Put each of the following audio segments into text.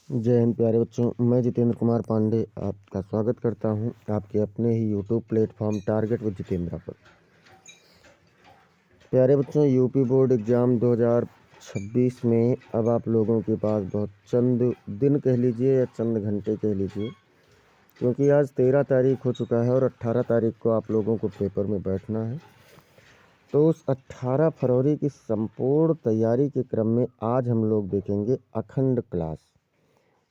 जय हिंद प्यारे बच्चों। मैं जितेंद्र कुमार पांडे आपका स्वागत करता हूं आपके अपने ही YouTube platform target with Jitendra पर। प्यारे बच्चों, यूपी बोर्ड एग्ज़ाम 2026 में अब आप लोगों के पास बहुत चंद दिन कह लीजिए या चंद घंटे कह लीजिए, क्योंकि आज 13 तारीख हो चुका है और 18 तारीख को आप लोगों को पेपर में बैठना है। तो उस 18 फरवरी की संपूर्ण तैयारी के क्रम में आज हम लोग देखेंगे अखंड क्लास।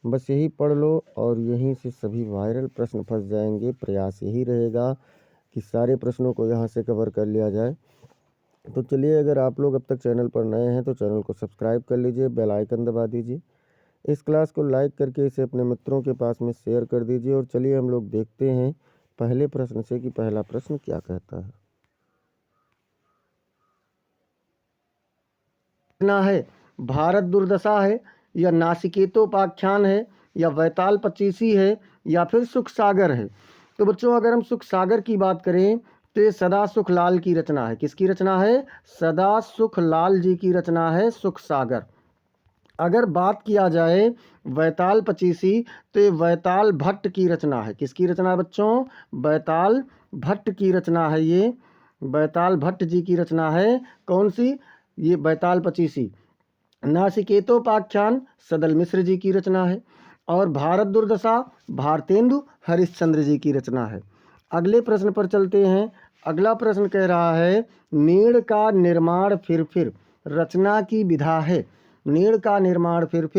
बस यही पढ़ लो और यहीं से सभी वायरल प्रश्न फंस जाएंगे। प्रयास यही रहेगा कि सारे प्रश्नों को यहाँ से कवर कर लिया जाए। तो चलिए, अगर आप लोग अब तक चैनल पर नए हैं तो चैनल को सब्सक्राइब कर लीजिए, बेल आइकन दबा दीजिए, इस क्लास को लाइक करके इसे अपने मित्रों के पास में शेयर कर दीजिए। और चलिए हम लोग देखते हैं पहले प्रश्न से कि पहला प्रश्न क्या कहता है। भारत दुर्दशा है, या नासिकेतोपाख्यान है, या वैताल पचीसी है, या फिर सुख सागर है। तो बच्चों, अगर हम सुख सागर की बात करें तो ये सदा सुख लाल की रचना है। किसकी रचना है? सदा सुख लाल जी की रचना है सुख सागर। अगर बात किया जाए वैताल पचीसी तो ये वैताल भट्ट की रचना है। किसकी रचना है बच्चों? वैताल भट्ट की रचना है। ये वैताल भट्ट जी की रचना है। कौन सी? ये वैताल पचीसी। नासिकेतोपाख्यान सदल मिश्र जी की रचना है। और भारत दुर्दशा भारतेंदु हरिश्चंद्र जी की रचना है। अगले प्रश्न पर चलते हैं। अगला प्रश्न कह रहा है नीड़ का निर्माण फिर रचना की विधा है। नीड़ का निर्माण फिर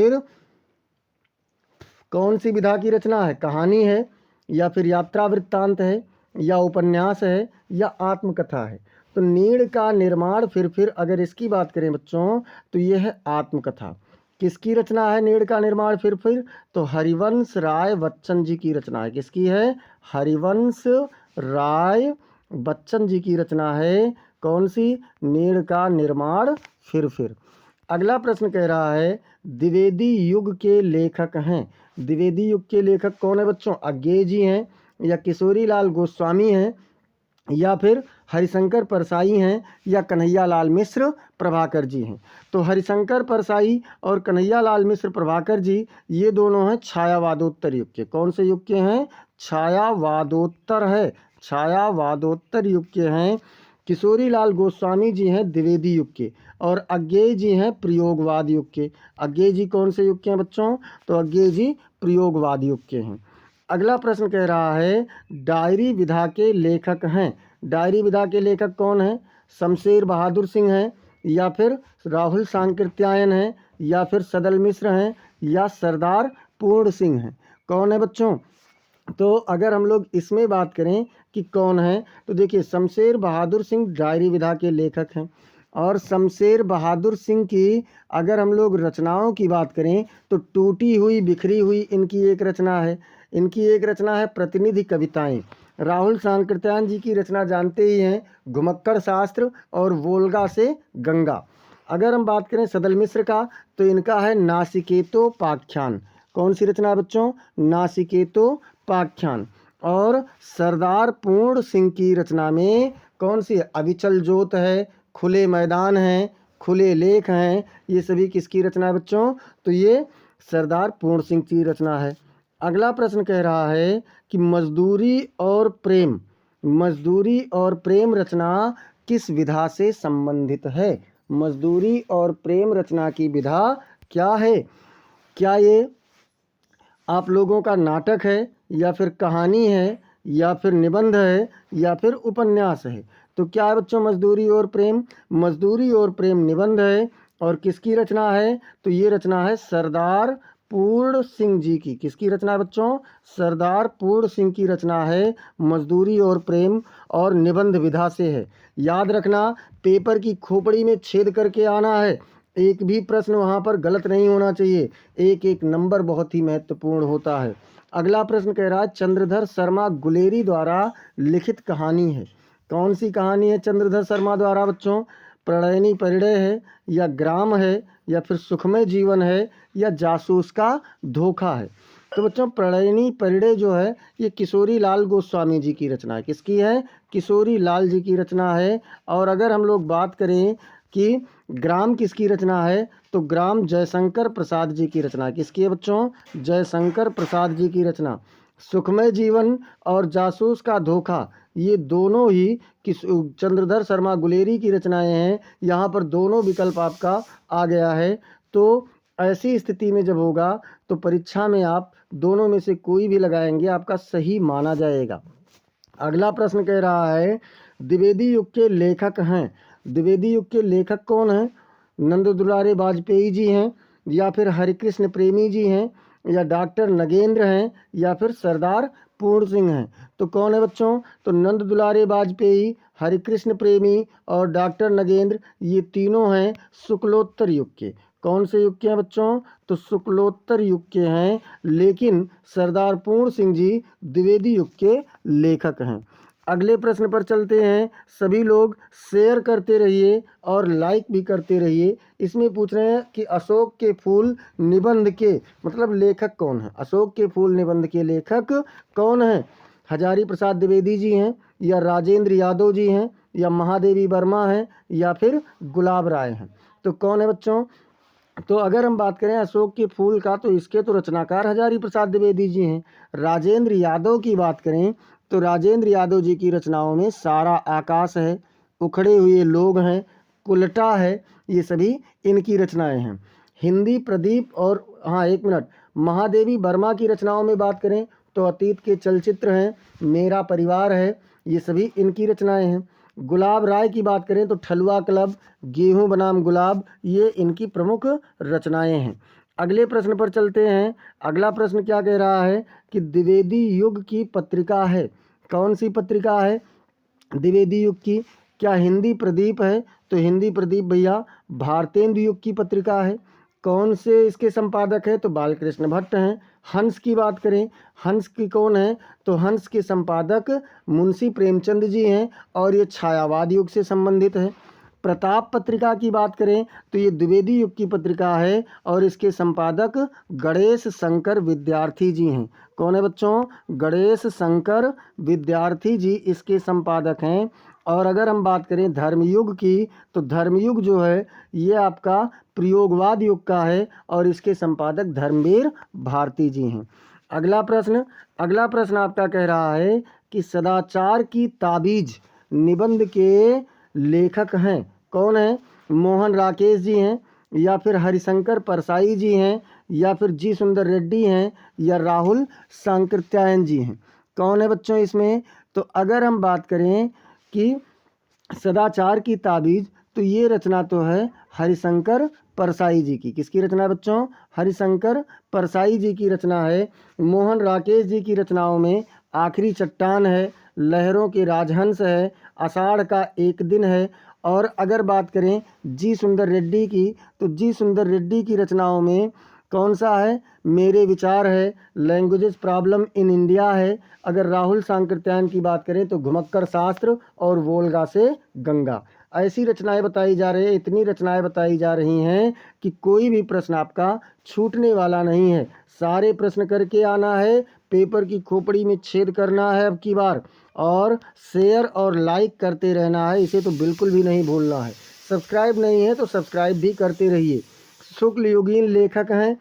कौन सी विधा की रचना है? कहानी है, या फिर यात्रा वृत्तांत है, या उपन्यास है, या आत्मकथा है। तो नीड़ का निर्माण फिर अगर इसकी बात करें बच्चों तो यह है आत्मकथा। किसकी रचना है नीड़ का निर्माण फिर? तो हरिवंश राय बच्चन जी की रचना है। किसकी है? हरिवंश राय बच्चन जी की रचना है। कौन सी? नीड़ का निर्माण फिर। अगला प्रश्न कह रहा है द्विवेदी युग के लेखक हैं। द्विवेदी युग के लेखक कौन है बच्चों? अज्ञेय जी हैं, या किशोरी लाल गोस्वामी हैं, या फिर हरिशंकर परसाई हैं, या कन्हैया लाल मिश्र प्रभाकर जी हैं। तो हरिशंकर परसाई और कन्हैया लाल मिश्र प्रभाकर जी ये दोनों हैं छायावादोत्तर युग के। कौन से युग के हैं? छायावादोत्तर है, छायावादोत्तर युग के हैं। किशोरी लाल गोस्वामी जी हैं द्विवेदी युग के, और अज्ञेय जी हैं प्रयोगवाद युग के। अज्ञेय जी कौन से युग के हैं बच्चों? तो अज्ञेय जी प्रयोगवाद युग के हैं। अगला प्रश्न कह रहा है डायरी विधा के लेखक हैं। डायरी विधा के लेखक कौन हैं? शमशेर बहादुर सिंह हैं, या फिर राहुल सांकृत्यायन हैं, या फिर सदल मिश्र हैं, या सरदार पूर्ण सिंह हैं। कौन है बच्चों? तो अगर हम लोग इसमें बात करें कि कौन है तो देखिए शमशेर बहादुर सिंह डायरी विधा के लेखक हैं। और शमशेर बहादुर सिंह की अगर हम लोग रचनाओं की बात करें तो टूटी हुई बिखरी हुई इनकी एक रचना है। इनकी एक रचना है प्रतिनिधि कविताएं। राहुल सांकृत्यायन जी की रचना जानते ही हैं, घुमक्कड़ शास्त्र और वोल्गा से गंगा। अगर हम बात करें सदल मिश्र का तो इनका है नासिकेतोपाख्यान। कौन सी रचना है बच्चों? नासिकेतोपाख्यान। और सरदार पूर्ण सिंह की रचना में कौन सी है? अविचल ज्योत है, खुले मैदान हैं, खुले लेख हैं। ये सभी किसकी रचना है बच्चों? तो ये सरदार पूर्ण सिंह की रचना है। अगला प्रश्न कह रहा है कि मजदूरी और प्रेम, मजदूरी और प्रेम रचना किस विधा से संबंधित है? मजदूरी और प्रेम रचना की विधा क्या है? क्या ये आप लोगों का नाटक है, या फिर कहानी है, या फिर निबंध है, या फिर उपन्यास है? तो क्या है बच्चों मजदूरी और प्रेम? मजदूरी और प्रेम निबंध है। और किसकी रचना है? तो ये रचना है सरदार पूर्ण सिंह जी की। किसकी रचना है बच्चों? सरदार पूर्ण सिंह की रचना है मजदूरी और प्रेम, और निबंध विधा से है। याद रखना, पेपर की खोपड़ी में छेद करके आना है, एक भी प्रश्न वहाँ पर गलत नहीं होना चाहिए। एक एक नंबर बहुत ही महत्वपूर्ण होता है। अगला प्रश्न कह रहा है चंद्रधर शर्मा गुलेरी द्वारा लिखित कहानी है। कौन सी कहानी है चंद्रधर शर्मा द्वारा बच्चों? प्रणयनी परिणय है, या ग्राम है, या फिर सुखमय जीवन है, या जासूस का धोखा है? तो बच्चों प्रणयनी परिणय जो है ये किशोरी लाल गोस्वामी जी की रचना है। किसकी है? किशोरी लाल जी की रचना है। और अगर हम लोग बात करें कि ग्राम किसकी रचना है, तो ग्राम जयशंकर प्रसाद जी की रचना। किसकी है बच्चों, जयशंकर प्रसाद जी की रचना। सुखमय जीवन और जासूस का धोखा, ये दोनों ही किस चंद्रधर शर्मा गुलेरी की रचनाएं हैं। यहाँ पर दोनों विकल्प आपका आ गया है। तो ऐसी स्थिति में जब होगा तो परीक्षा में आप दोनों में से कोई भी लगाएंगे आपका सही माना जाएगा। अगला प्रश्न कह रहा है द्विवेदी युग के लेखक हैं। द्विवेदी युग के लेखक कौन हैं, नंद दुलारे वाजपेयी जी हैं, या फिर हरिकृष्ण प्रेमी जी हैं, या डॉक्टर नगेंद्र हैं, या फिर सरदार पूर्ण सिंह हैं। तो कौन है बच्चों, तो नंद दुलारे वाजपेयी, हरिकृष्ण प्रेमी और डॉक्टर नगेंद्र, ये तीनों हैं शुक्लोत्तर युग के। कौन से युग के हैं बच्चों, तो शुक्लोत्तर युग के हैं, लेकिन सरदार पूर्ण सिंह जी द्विवेदी युग के लेखक हैं। अगले प्रश्न पर चलते हैं। सभी लोग शेयर करते रहिए और लाइक भी करते रहिए। इसमें पूछ रहे हैं कि अशोक के फूल निबंध के मतलब लेखक कौन है। अशोक के फूल निबंध के लेखक कौन हैं, हजारी प्रसाद द्विवेदी जी हैं, या राजेंद्र यादव जी हैं, या महादेवी वर्मा हैं, या फिर गुलाब राय हैं। तो कौन है बच्चों, तो अगर हम बात करें अशोक के फूल का तो इसके तो रचनाकार हजारी प्रसाद द्विवेदी जी हैं। राजेंद्र यादव की बात करें तो राजेंद्र यादव जी की रचनाओं में सारा आकाश है, उखड़े हुए लोग हैं, कुलटा है, ये सभी इनकी रचनाएं हैं। हिंदी प्रदीप और हाँ एक मिनट, महादेवी वर्मा की रचनाओं में बात करें तो अतीत के चलचित्र हैं, मेरा परिवार है, ये सभी इनकी रचनाएं हैं। गुलाब राय की बात करें तो ठलुआ क्लब, गेहूं बनाम गुलाब, ये इनकी प्रमुख रचनाएं हैं। अगले प्रश्न पर चलते हैं। अगला प्रश्न क्या कह रहा है कि द्विवेदी युग की पत्रिका है। कौन सी पत्रिका है द्विवेदी युग की, क्या हिंदी प्रदीप है, तो हिंदी प्रदीप भैया भारतेंदु युग की पत्रिका है। कौन से इसके संपादक है, तो बालकृष्ण भट्ट हैं। हंस की बात करें, हंस की कौन है, तो हंस के संपादक मुंशी प्रेमचंद जी हैं और ये छायावाद युग से संबंधित है। प्रताप पत्रिका की बात करें तो ये द्विवेदी युग की पत्रिका है और इसके संपादक गणेश शंकर विद्यार्थी जी हैं। कौन है बच्चों, गणेश शंकर विद्यार्थी जी इसके संपादक हैं। और अगर हम बात करें धर्मयुग की तो धर्मयुग जो है ये आपका प्रयोगवाद युग का है और इसके संपादक धर्मवीर भारती जी हैं। अगला प्रश्न आपका कह रहा है कि सदाचार की ताबीज निबंध के लेखक हैं। कौन है, मोहन राकेश जी हैं, या फिर हरिशंकर परसाई जी हैं, या फिर जी सुंदर रेड्डी हैं, या राहुल सांकृत्यायन जी हैं। कौन है बच्चों इसमें, तो अगर हम बात करें कि सदाचार की ताबीज तो ये रचना तो है हरिशंकर परसाई जी की। किसकी रचना है बच्चों, हरिशंकर परसाई जी की रचना है। मोहन राकेश जी की रचनाओं में आखिरी चट्टान है, लहरों के राजहंस है, आषाढ़ का एक दिन है। और अगर बात करें जी सुंदर रेड्डी की तो जी सुंदर रेड्डी की रचनाओं में कौन सा है, मेरे विचार है, लैंग्वेजेस प्रॉब्लम इन इंडिया है। अगर राहुल सांकृत्यायन की बात करें तो घुमक्कर शास्त्र और वोल्गा से गंगा। ऐसी रचनाएं बताई जा रही है, इतनी रचनाएं बताई जा रही हैं कि कोई भी प्रश्न आपका छूटने वाला नहीं है। सारे प्रश्न करके आना है, पेपर की खोपड़ी में छेद करना है अब की बार, और शेयर और लाइक करते रहना है, इसे तो बिल्कुल भी नहीं भूलना है। सब्सक्राइब नहीं है तो सब्सक्राइब भी करते रहिए। शुक्ल युगीन लेखक हैं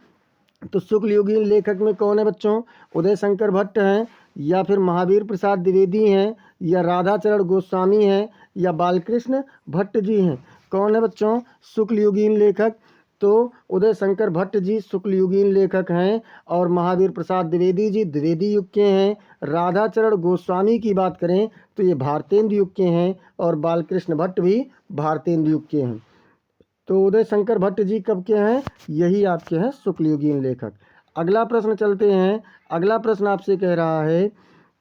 तो शुक्ल युगीन लेखक में कौन है बच्चों, उदय शंकर भट्ट हैं, या फिर महावीर प्रसाद द्विवेदी हैं, या राधाचरण गोस्वामी हैं, या बालकृष्ण भट्ट जी हैं। कौन है बच्चों शुक्ल युगीन लेखक, तो उदय शंकर भट्ट जी शुक्ल युगीन लेखक हैं और महावीर प्रसाद द्विवेदी जी द्विवेदी युग के हैं। राधाचरण गोस्वामी की बात करें तो ये भारतेंदु युग के हैं और बालकृष्ण भट्ट भी भारतेंदु युग के हैं। तो उदय शंकर भट्ट जी कब के हैं, यही आपके हैं शुक्ल युगीन लेखक। अगला प्रश्न चलते हैं। अगला प्रश्न आपसे कह रहा है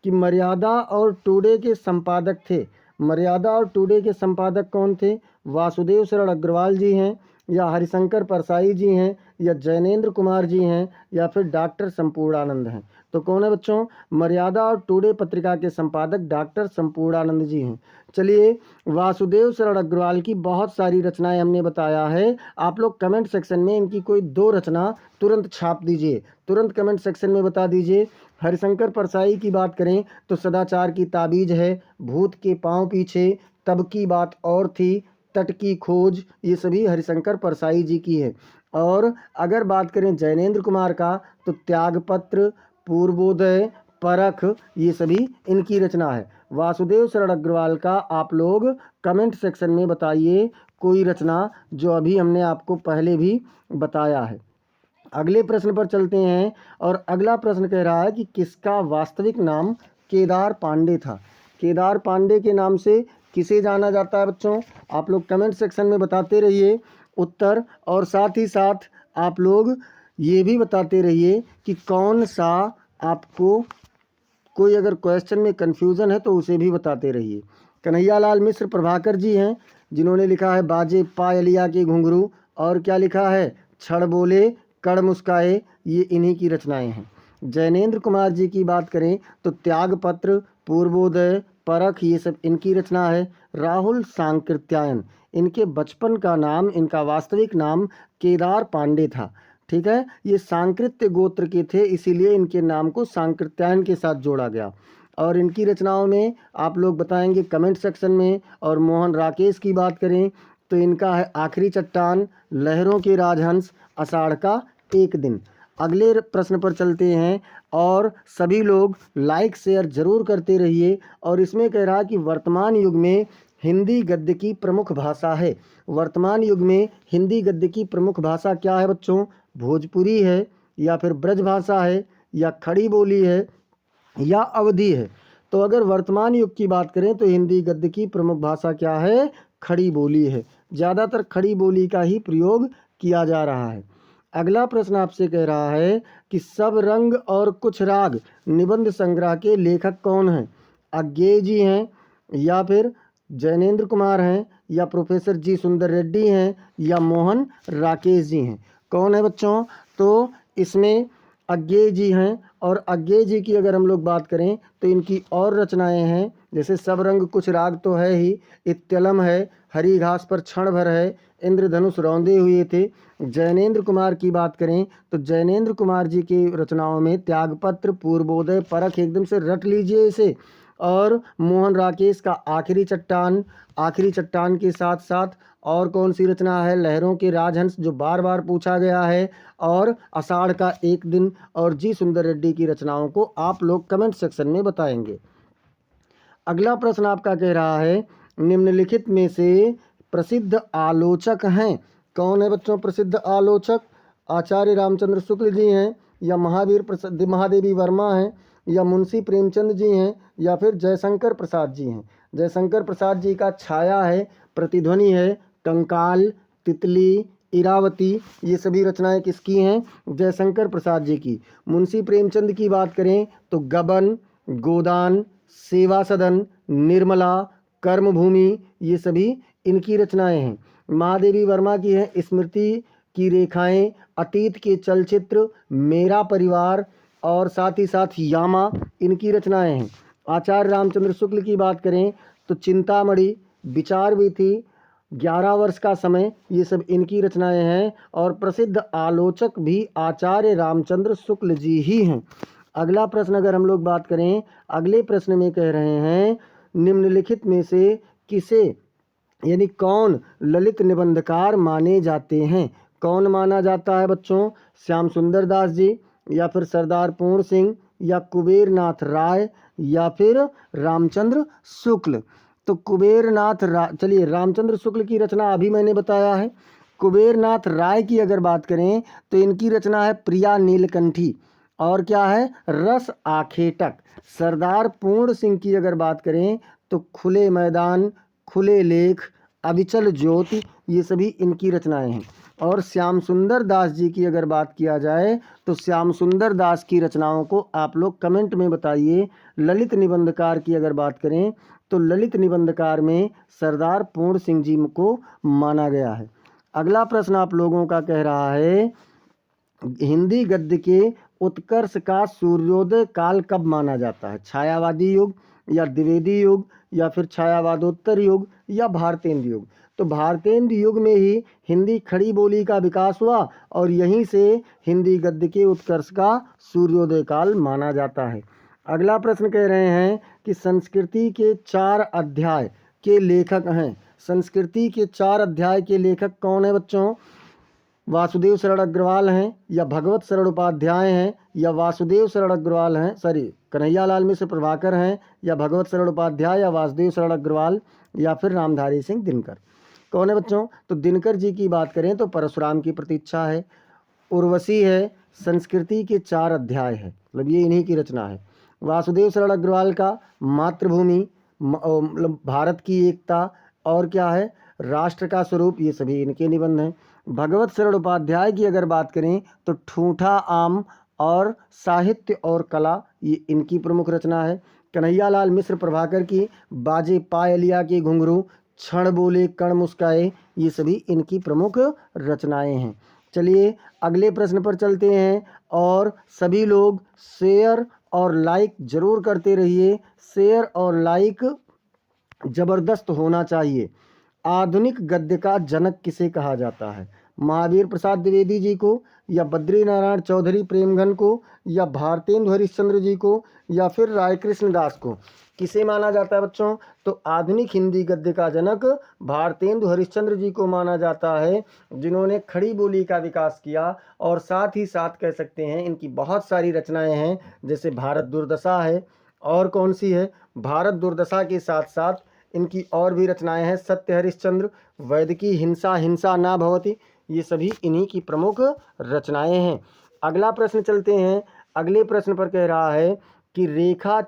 कि मर्यादा और टुडे के संपादक थे। मर्यादा और टुडे के संपादक कौन थे, वासुदेव शरण अग्रवाल जी हैं, या हरिशंकर परसाई जी हैं, या जैनेन्द्र कुमार जी हैं, या फिर डॉक्टर संपूर्णानंद हैं। तो कौन है बच्चों, मर्यादा और टुडे पत्रिका के संपादक डॉक्टर संपूर्णानंद जी हैं। चलिए, वासुदेव शरण अग्रवाल की बहुत सारी रचनाएं हमने बताया है। आप लोग कमेंट सेक्शन में इनकी कोई 2 रचना तुरंत छाप दीजिए, तुरंत कमेंट सेक्शन में बता दीजिए। हरिशंकर परसाई की बात करें तो सदाचार की ताबीज है, भूत के पांव पीछे, तब की बात और थी, तट की खोज, ये सभी हरिशंकर परसाई जी की है। और अगर बात करें जैनेन्द्र कुमार का तो त्यागपत्र, पूर्वोदय, परख, ये सभी इनकी रचना है। वासुदेव शरण अग्रवाल का आप लोग कमेंट सेक्शन में बताइए कोई रचना जो अभी हमने आपको पहले भी बताया है। अगले प्रश्न पर चलते हैं और अगला प्रश्न कह रहा है कि किसका वास्तविक नाम केदार पांडे था। केदार पांडे के नाम से किसे जाना जाता है बच्चों? आप लोग कमेंट सेक्शन में बताते रहिए उत्तर, और साथ ही साथ आप लोग ये भी बताते रहिए कि कौन सा आपको कोई अगर क्वेश्चन में कन्फ्यूज़न है तो उसे भी बताते रहिए। कन्हैयालाल मिश्र प्रभाकर जी हैं जिन्होंने लिखा है बाजे पायलिया के घुंघरू, और क्या लिखा है छड़ बोले कड़ मुस्काए, ये इन्हीं की रचनाएं हैं। जैनेन्द्र कुमार जी की बात करें तो त्यागपत्र, पूर्वोदय, परख, ये सब इनकी रचना है। राहुल सांकृत्यायन, इनके बचपन का नाम, इनका वास्तविक नाम केदार पांडे था। ठीक है, ये सांकृत्य गोत्र के थे, इसीलिए इनके नाम को सांकृत्यायन के साथ जोड़ा गया। और इनकी रचनाओं में आप लोग बताएंगे कमेंट सेक्शन में। और मोहन राकेश की बात करें तो इनका है आखिरी चट्टान, लहरों के राजहंस, आषाढ़ का एक दिन। अगले प्रश्न पर चलते हैं और सभी लोग लाइक शेयर जरूर करते रहिए। और इसमें कह रहा है कि वर्तमान युग में हिंदी गद्य की प्रमुख भाषा है। वर्तमान युग में हिंदी गद्य की प्रमुख भाषा क्या है बच्चों? भोजपुरी है, या फिर ब्रज भाषा है, या खड़ी बोली है, या अवधी है। तो अगर वर्तमान युग की बात करें तो हिंदी गद्य की प्रमुख भाषा क्या है? खड़ी बोली है। ज़्यादातर खड़ी बोली का ही प्रयोग किया जा रहा है। अगला प्रश्न आपसे कह रहा है कि सब रंग और कुछ राग निबंध संग्रह के लेखक कौन हैं? अज्ञेय जी हैं, या फिर जैनेन्द्र कुमार हैं, या प्रोफेसर जी सुंदर रेड्डी हैं, या मोहन राकेश जी हैं? कौन है बच्चों? तो इसमें अज्ञेय जी हैं। और अज्ञेय जी की अगर हम लोग बात करें तो इनकी और रचनाएं हैं, जैसे सब रंग कुछ राग तो है ही, इत्तलम है, हरी घास पर क्षण भर है, इंद्रधनुष रौंदे हुए थे। जैनेन्द्र कुमार की बात करें तो जैनेन्द्र कुमार जी की रचनाओं में त्यागपत्र, पूर्वोदय, परख, एकदम से रट लीजिए इसे। और मोहन राकेश का आखिरी चट्टान, आखिरी चट्टान के साथ साथ और कौन सी रचना है? लहरों के राजहंस, जो बार बार पूछा गया है, और आषाढ़ का एक दिन, और जी सुंदर रेड्डी की रचनाओं को आप लोग कमेंट सेक्शन में बताएंगे। अगला प्रश्न आपका कह रहा है निम्नलिखित में से प्रसिद्ध आलोचक हैं। कौन है बच्चों प्रसिद्ध आलोचक? आचार्य रामचंद्र शुक्ल जी हैं, या महावीर प्रसाद महादेवी वर्मा हैं, या मुंशी प्रेमचंद जी हैं, या फिर जयशंकर प्रसाद जी हैं? जयशंकर प्रसाद जी का छाया है, प्रतिध्वनि है, कंकाल, तितली, इरावती, ये सभी रचनाएं किसकी हैं? जयशंकर प्रसाद जी की। मुंशी प्रेमचंद की बात करें तो गबन, गोदान, सेवा सदन, निर्मला, कर्मभूमि, ये सभी इनकी रचनाएं हैं। महादेवी वर्मा की है स्मृति की रेखाएं, अतीत के चलचित्र, मेरा परिवार, और साथ ही साथ यामा, इनकी रचनाएं हैं। आचार्य रामचंद्र शुक्ल की बात करें तो चिंतामणि, विचार वीथी, 11 वर्ष का समय, ये सब इनकी रचनाएं हैं। और प्रसिद्ध आलोचक भी आचार्य रामचंद्र शुक्ल जी ही हैं। अगला प्रश्न अगर हम लोग बात करें, अगले प्रश्न में कह रहे हैं निम्नलिखित में से किसे, यानी कौन ललित निबंधकार माने जाते हैं? कौन माना जाता है बच्चों? श्याम सुंदर दास जी, या फिर सरदार पूर्ण सिंह, या कुबेर नाथ राय, या फिर रामचंद्र शुक्ल? तो चलिए रामचंद्र शुक्ल की रचना अभी मैंने बताया है। कुबेर नाथ राय की अगर बात करें तो इनकी रचना है प्रिया नीलकंठी, और क्या है? रस आखेटक। सरदार पूर्ण सिंह की अगर बात करें तो खुले मैदान, खुले लेख, अविचल ज्योति, ये सभी इनकी रचनाएं हैं। और श्याम सुंदर दास जी की अगर बात किया जाए तो श्याम सुंदर दास की रचनाओं को आप लोग कमेंट में बताइए। ललित निबंधकार की अगर बात करें तो ललित निबंधकार में सरदार पूर्ण सिंह जी को माना गया है। अगला प्रश्न आप लोगों का कह रहा है हिंदी गद्य के उत्कर्ष का सूर्योदय काल कब माना जाता है? छायावादी युग, या द्विवेदी युग, या फिर छायावादोत्तर युग, या भारतेंद्र युग? तो भारतेंद्र युग में ही हिंदी खड़ी बोली का विकास हुआ, और यहीं से हिंदी गद्य के उत्कर्ष का सूर्योदय काल माना जाता है। अगला प्रश्न कह रहे हैं कि संस्कृति के 4 अध्याय के लेखक हैं। संस्कृति के 4 अध्याय के लेखक कौन है बच्चों? वासुदेव शरण अग्रवाल हैं या भगवत शरण उपाध्याय हैं या वासुदेव शरण अग्रवाल हैं, सॉरी कन्हैयालाल मिश्र प्रभाकर हैं या भगवत शरण उपाध्याय या वासुदेव शरण अग्रवाल या फिर रामधारी सिंह दिनकर। कौन है बच्चों? तो दिनकर जी की बात करें तो परशुराम की प्रतीक्षा है, उर्वशी है, संस्कृति के 4 अध्याय है, मतलब ये इन्हीं की रचना है। वासुदेव शरण अग्रवाल का मातृभूमि, मतलब भारत की एकता और क्या है, राष्ट्र का स्वरूप, ये सभी इनके निबंध हैं। भगवत शरण उपाध्याय की अगर बात करें तो ठूठा आम और साहित्य और कला, ये इनकी प्रमुख रचना है। कन्हैयालाल मिश्र प्रभाकर की बाजे पायलिया के घुंघरू, क्षण बोले कण मुस्काए, ये सभी इनकी प्रमुख रचनाएं हैं। चलिए अगले प्रश्न पर चलते हैं और सभी लोग शेयर और लाइक जरूर करते रहिए। शेयर और लाइक जबरदस्त होना चाहिए। आधुनिक गद्य का जनक किसे कहा जाता है? महावीर प्रसाद द्विवेदी जी को या बद्री नारायण चौधरी प्रेमघन को या भारतेंदु हरिश्चंद्र जी को या फिर राय कृष्ण दास को? किसे माना जाता है बच्चों? तो आधुनिक हिंदी गद्य का जनक भारतेंदु हरिश्चंद्र जी को माना जाता है, जिन्होंने खड़ी बोली का विकास किया। और साथ ही साथ कह सकते हैं इनकी बहुत सारी रचनाएं हैं, जैसे भारत दुर्दशा है, और कौन सी है, भारत दुर्दशा के साथ साथ इनकी और भी रचनाएं हैं, सत्य हरिश्चंद्र, वैदिकी हिंसा हिंसा ना भवति, ये सभी इन्हीं की प्रमुख रचनाएं हैं। अगला प्रश्न चलते हैं। अगले प्रश्न पर कह रहा है कि रेखा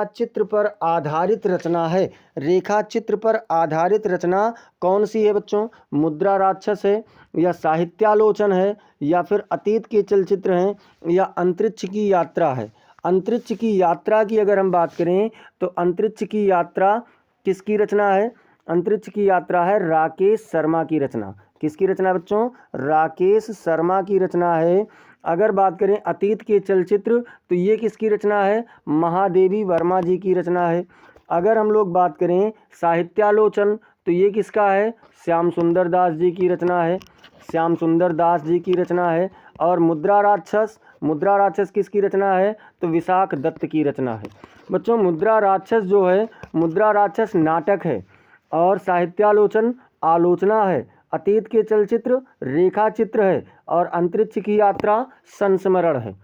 चित्र पर आधारित रचना है। रेखा चित्र पर आधारित रचना कौन सी है बच्चों? मुद्रा राक्षस है या साहित्यालोचन है या फिर अतीत के चलचित्र हैं या अंतरिक्ष की यात्रा है? अंतरिक्ष की यात्रा की अगर हम बात करें तो अंतरिक्ष की यात्रा किसकी रचना है? अंतरिक्ष की यात्रा है राकेश शर्मा की रचना। किसकी रचना बच्चों? राकेश शर्मा की रचना है। अगर बात करें अतीत के चलचित्र तो ये किसकी रचना है? महादेवी वर्मा जी की रचना है। अगर हम लोग बात करें साहित्यालोचन तो ये किसका है? श्याम सुंदर दास जी की रचना है। श्याम सुंदर दास जी की रचना है। और मुद्रा राक्षस किसकी रचना है? तो विशाख दत्त की रचना है। बच्चों मुद्रा राक्षस जो है, मुद्रा राक्षस नाटक है और साहित्यालोचन आलोचना है, अतीत के चलचित्र रेखा चित्र है और अंतरिक्ष की यात्रा संस्मरण है।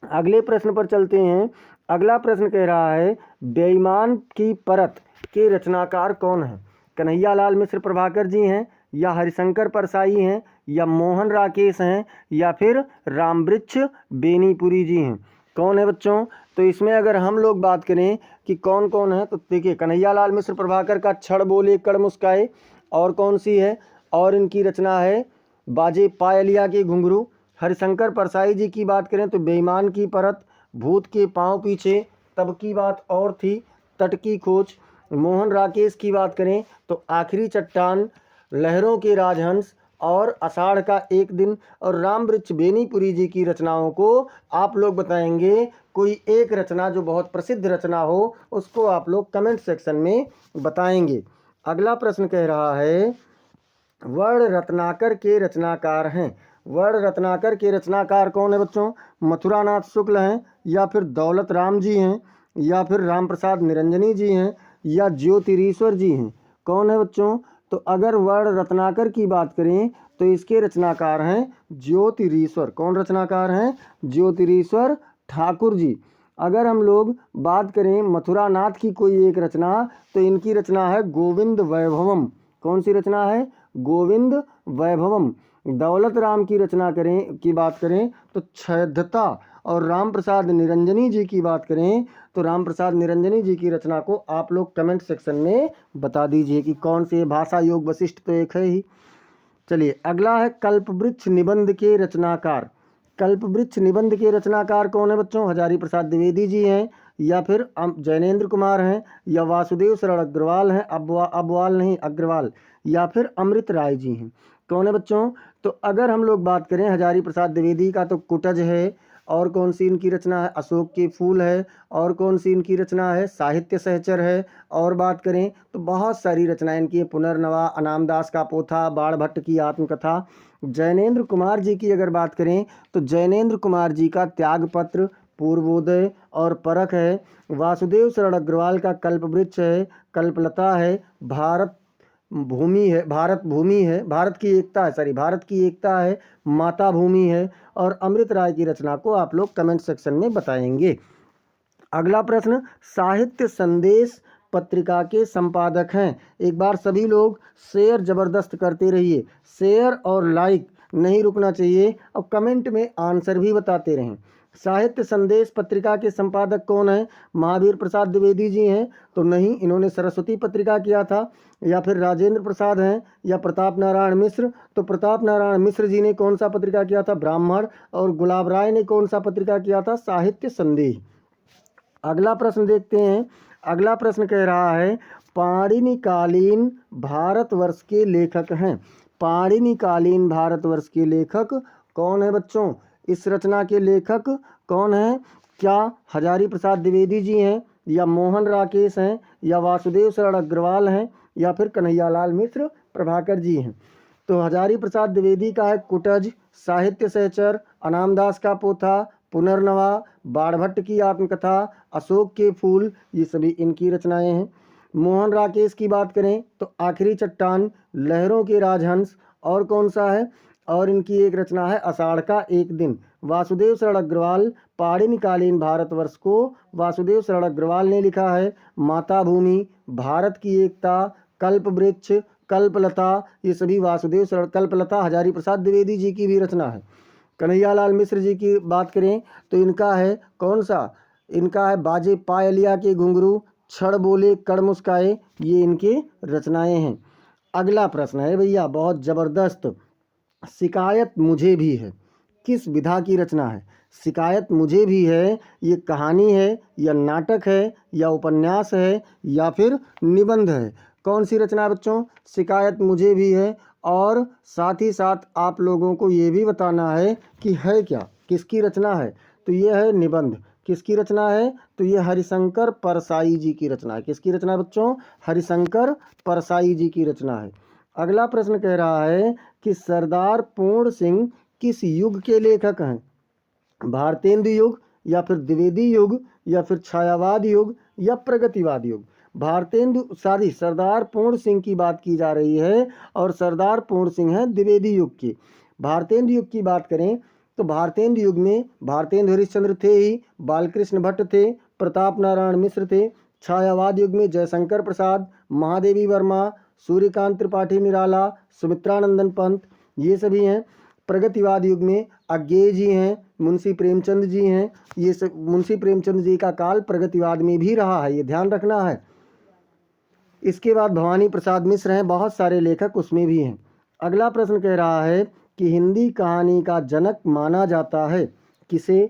अगले प्रश्न पर चलते हैं। अगला प्रश्न कह रहा है बेईमान की परत के रचनाकार कौन है? कन्हैयालाल मिश्र प्रभाकर जी हैं या हरिशंकर परसाई हैं या मोहन राकेश हैं या फिर रामवृक्ष बेनीपुरी जी हैं? कौन है बच्चों? तो इसमें अगर हम लोग बात करें कि कौन कौन है तो देखिए कन्हैयालाल मिश्र प्रभाकर का क्षण बोले कण मुस्काए, और कौन सी है, और इनकी रचना है बाजे पायलिया के घुंघरू। हरिशंकर परसाई जी की बात करें तो बेईमान की परत, भूत के पांव पीछे, तब की बात और थी, तट की खोज। मोहन राकेश की बात करें तो आखिरी चट्टान, लहरों के राजहंस और आषाढ़ का एक दिन। और रामवृक्ष बेनीपुरी जी की रचनाओं को आप लोग बताएंगे कोई एक रचना जो बहुत प्रसिद्ध रचना हो, उसको आप लोग कमेंट सेक्शन में बताएंगे। अगला प्रश्न कह रहा है वर्ण रत्नाकर के रचनाकार हैं। वर्ण रत्नाकर के रचनाकार कौन है बच्चों? मथुरानाथ शुक्ल हैं या फिर दौलत राम जी हैं या फिर राम प्रसाद निरंजनी जी हैं या ज्योतिरीश्वर जी हैं? कौन है बच्चों? तो अगर वर्ण रत्नाकर की बात करें तो इसके रचनाकार हैं ज्योतिरीश्वर। कौन रचनाकार हैं? ज्योतिरीश्वर ठाकुर जी। अगर हम लोग बात करें मथुरानाथ की कोई एक रचना तो इनकी रचना है गोविंद वैभवम। कौन सी रचना है? गोविंद वैभवम। दौलत राम की रचना की बात करें तो छेदता, और राम प्रसाद निरंजनी जी की बात करें तो राम प्रसाद निरंजनी जी की रचना को आप लोग कमेंट सेक्शन में बता दीजिए कि कौन सी। भाषा योग वशिष्ठ तो एक है ही। चलिए अगला है कल्पवृक्ष निबंध के रचनाकार। कल्पवृक्ष निबंध के रचनाकार कौन है बच्चों? हजारी प्रसाद द्विवेदी जी हैं या फिर जैनेन्द्र कुमार हैं या वासुदेव शरण अग्रवाल हैं, अबवाल नहीं अग्रवाल, या फिर अमृत राय जी हैं? कौन है बच्चों? तो अगर हम लोग बात करें हजारी प्रसाद द्विवेदी का तो कुटज है, और कौन सी इनकी रचना है? अशोक के फूल है, और कौन सी इनकी रचना है? साहित्य सहचर है। और बात करें तो बहुत सारी रचनाएं इनकी, पुनर्नवा, अनामदास का पोथा, बाण भट्ट की आत्मकथा। जैनेन्द्र कुमार जी की अगर बात करें तो जैनेन्द्र कुमार जी का त्यागपत्र, पूर्वोदय और परख है। वासुदेव शरण अग्रवाल का कल्पवृक्ष है, कल्पलता है, भारत भूमि है, भारत भूमि है, भारत की एकता है, सॉरी भारत की एकता है, माता भूमि है। और अमृत राय की रचना को आप लोग कमेंट सेक्शन में बताएंगे। अगला प्रश्न, साहित्य संदेश पत्रिका के संपादक हैं। एक बार सभी लोग शेयर जबरदस्त करते रहिए, शेयर और लाइक नहीं रुकना चाहिए, और कमेंट में आंसर भी बताते रहें। साहित्य संदेश पत्रिका के संपादक कौन है? महावीर प्रसाद द्विवेदी जी हैं? तो नहीं, इन्होंने सरस्वती पत्रिका किया था। या फिर राजेंद्र प्रसाद हैं या प्रताप नारायण मिश्र? तो प्रताप नारायण मिश्र जी ने कौन सा पत्रिका किया था? ब्राह्मण। और गुलाब राय ने कौन सा पत्रिका किया था? साहित्य संदेश। अगला प्रश्न देखते हैं। अगला प्रश्न कह रहा है, पाणिनिकालीन भारतवर्ष के लेखक हैं। पाणिनिकालीन भारतवर्ष के लेखक कौन है बच्चों? इस रचना के लेखक कौन हैं? क्या हजारी प्रसाद द्विवेदी जी हैं, या मोहन राकेश हैं, या वासुदेव शरण अग्रवाल हैं, या फिर कन्हैयालाल मिश्र प्रभाकर जी हैं? तो हजारी प्रसाद द्विवेदी का है कुटज, साहित्य सहचर, अनामदास का पोथा, पुनर्नवा, बाणभट्ट की आत्मकथा, अशोक के फूल, ये सभी इनकी रचनाएं हैं। मोहन राकेश की बात करें तो आखिरी चट्टान, लहरों के राजहंस, और कौन सा है? और इनकी एक रचना है आषाढ़ का एक दिन। वासुदेव शरण अग्रवाल, पाणिनिकालीन भारतवर्ष को वासुदेव शरण अग्रवाल ने लिखा है। माता भूमि, भारत की एकता, कल्पवृक्ष, कल्पलता, ये सभी वासुदेव शरण, कल्पलता हजारी प्रसाद द्विवेदी जी की भी रचना है। कन्हैयालाल मिश्र जी की बात करें तो इनका है कौन सा? इनका है बाजे पायलिया के घुंघरू, छड़ बोले कड़ मुस्काए, ये इनके रचनाएं हैं। अगला प्रश्न है भैया बहुत ज़बरदस्त, शिकायत मुझे भी है किस विधा की रचना है? शिकायत मुझे भी है, ये कहानी है या नाटक है या उपन्यास है या फिर निबंध है? कौन सी रचना है बच्चों? शिकायत मुझे भी है। और साथ ही साथ आप लोगों को ये भी बताना है कि है क्या, किसकी रचना है? तो ये है निबंध। किसकी रचना है? तो ये हरिशंकर परसाई जी की रचना है। किसकी रचना है बच्चों? हरिशंकर परसाई जी की रचना है। अगला प्रश्न कह रहा है कि सरदार पूर्ण सिंह किस युग के लेखक हैं? भारतेंदु युग, या फिर द्विवेदी युग, या फिर छायावाद युग, या प्रगतिवाद युग? सरदार पूर्ण सिंह की बात की जा रही है, और सरदार पूर्ण सिंह हैं द्विवेदी युग की। भारतेंदु युग की बात करें तो भारतेंदु युग में भारतेंदु हरिश्चंद्र थे ही, बालकृष्ण भट्ट थे, प्रताप नारायण मिश्र थे। छायावाद युग में जयशंकर प्रसाद, महादेवी वर्मा, सूर्यकांत त्रिपाठी निराला, सुमित्रानंदन पंत, ये सभी हैं। प्रगतिवाद युग में अज्ञेय जी हैं, मुंशी प्रेमचंद जी हैं। ये सब, मुंशी प्रेमचंद जी का काल प्रगतिवाद में भी रहा है, ये ध्यान रखना है। इसके बाद भवानी प्रसाद मिश्र हैं, बहुत सारे लेखक उसमें भी हैं। अगला प्रश्न कह रहा है कि हिंदी कहानी का जनक माना जाता है किसे?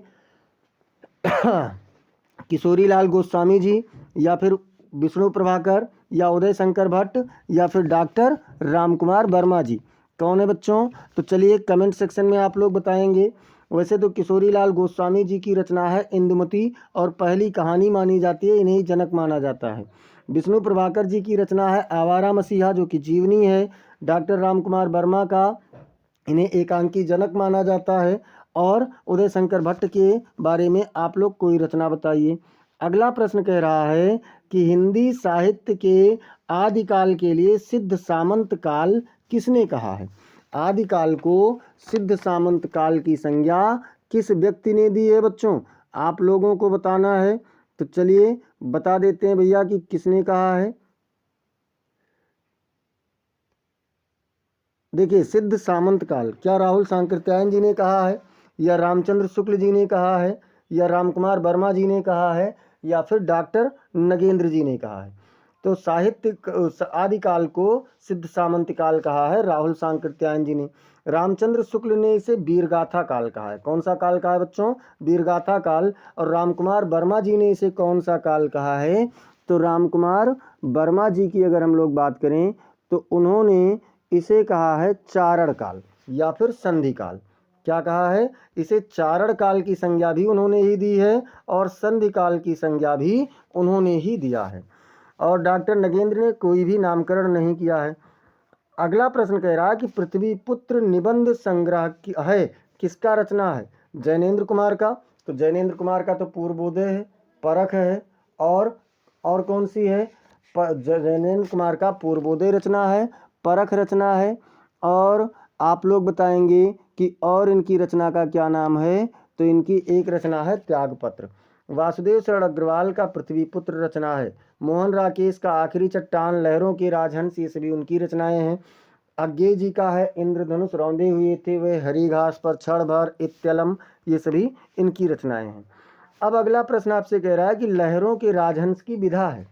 किशोरीलाल गोस्वामी जी, या फिर विष्णु प्रभाकर, या उदय शंकर भट्ट, या फिर डॉक्टर रामकुमार वर्मा जी? कौन है बच्चों? तो चलिए कमेंट सेक्शन में आप लोग बताएंगे। वैसे तो किशोरीलाल गोस्वामी जी की रचना है इंदुमती, और पहली कहानी मानी जाती है, इन्हें जनक माना जाता है। विष्णु प्रभाकर जी की रचना है आवारा मसीहा, जो कि जीवनी है। डॉक्टर रामकुमार वर्मा का इन्हें एकांकी जनक माना जाता है। और उदय शंकर भट्ट के बारे में आप लोग कोई रचना बताइए। अगला प्रश्न कह रहा है कि हिंदी साहित्य के आदिकाल के लिए सिद्ध सामंत काल किसने कहा है? आदिकाल को सिद्ध सामंत काल की संज्ञा किस व्यक्ति ने दी है बच्चों? आप लोगों को बताना है। तो चलिए बता देते हैं भैया कि किसने कहा है। देखिए, सिद्ध सामंत काल क्या राहुल सांकृत्यायन जी ने कहा है, या रामचंद्र शुक्ल जी ने कहा है, या रामकुमार वर्मा जी ने कहा है, या फिर डॉक्टर नगेंद्र जी ने कहा है? तो साहित्य आदिकाल को सिद्ध सामंत काल कहा है राहुल सांकृत्यायन जी ने। रामचंद्र शुक्ल ने इसे वीरगाथा काल कहा है। कौन सा काल कहा है बच्चों? वीरगाथा काल। और रामकुमार वर्मा जी ने इसे कौन सा काल कहा है? तो रामकुमार वर्मा जी की अगर हम लोग बात करें तो उन्होंने इसे कहा है चारण काल या फिर संधि काल। क्या कहा है? इसे चारण काल की संज्ञा भी उन्होंने ही दी है, और संधि काल की संज्ञा भी उन्होंने ही दिया है। और डॉक्टर नगेंद्र ने कोई भी नामकरण नहीं किया है। अगला प्रश्न कह रहा है कि पृथ्वी पुत्र निबंध संग्रह की है किसका रचना है? जैनेन्द्र कुमार का, तो जैनेन्द्र कुमार का तो पूर्वोदय है, परख है, और कौन सी है? जैनेन्द्र कुमार का पूर्वोदय रचना है, परख रचना है, और आप लोग बताएंगे कि और इनकी रचना का क्या नाम है? तो इनकी एक रचना है त्यागपत्र। वासुदेव शरण अग्रवाल का पृथ्वीपुत्र रचना है। मोहन राकेश का आखिरी चट्टान, लहरों के राजहंस, ये सभी उनकी रचनाएं हैं। अज्ञे जी का है इंद्रधनुष रौंदे हुए थे वे हरी घास पर क्षण भर इत्यलम, ये सभी इनकी रचनाएं हैं। अब अगला प्रश्न आपसे कह रहा है कि लहरों के राजहंस की विधा है।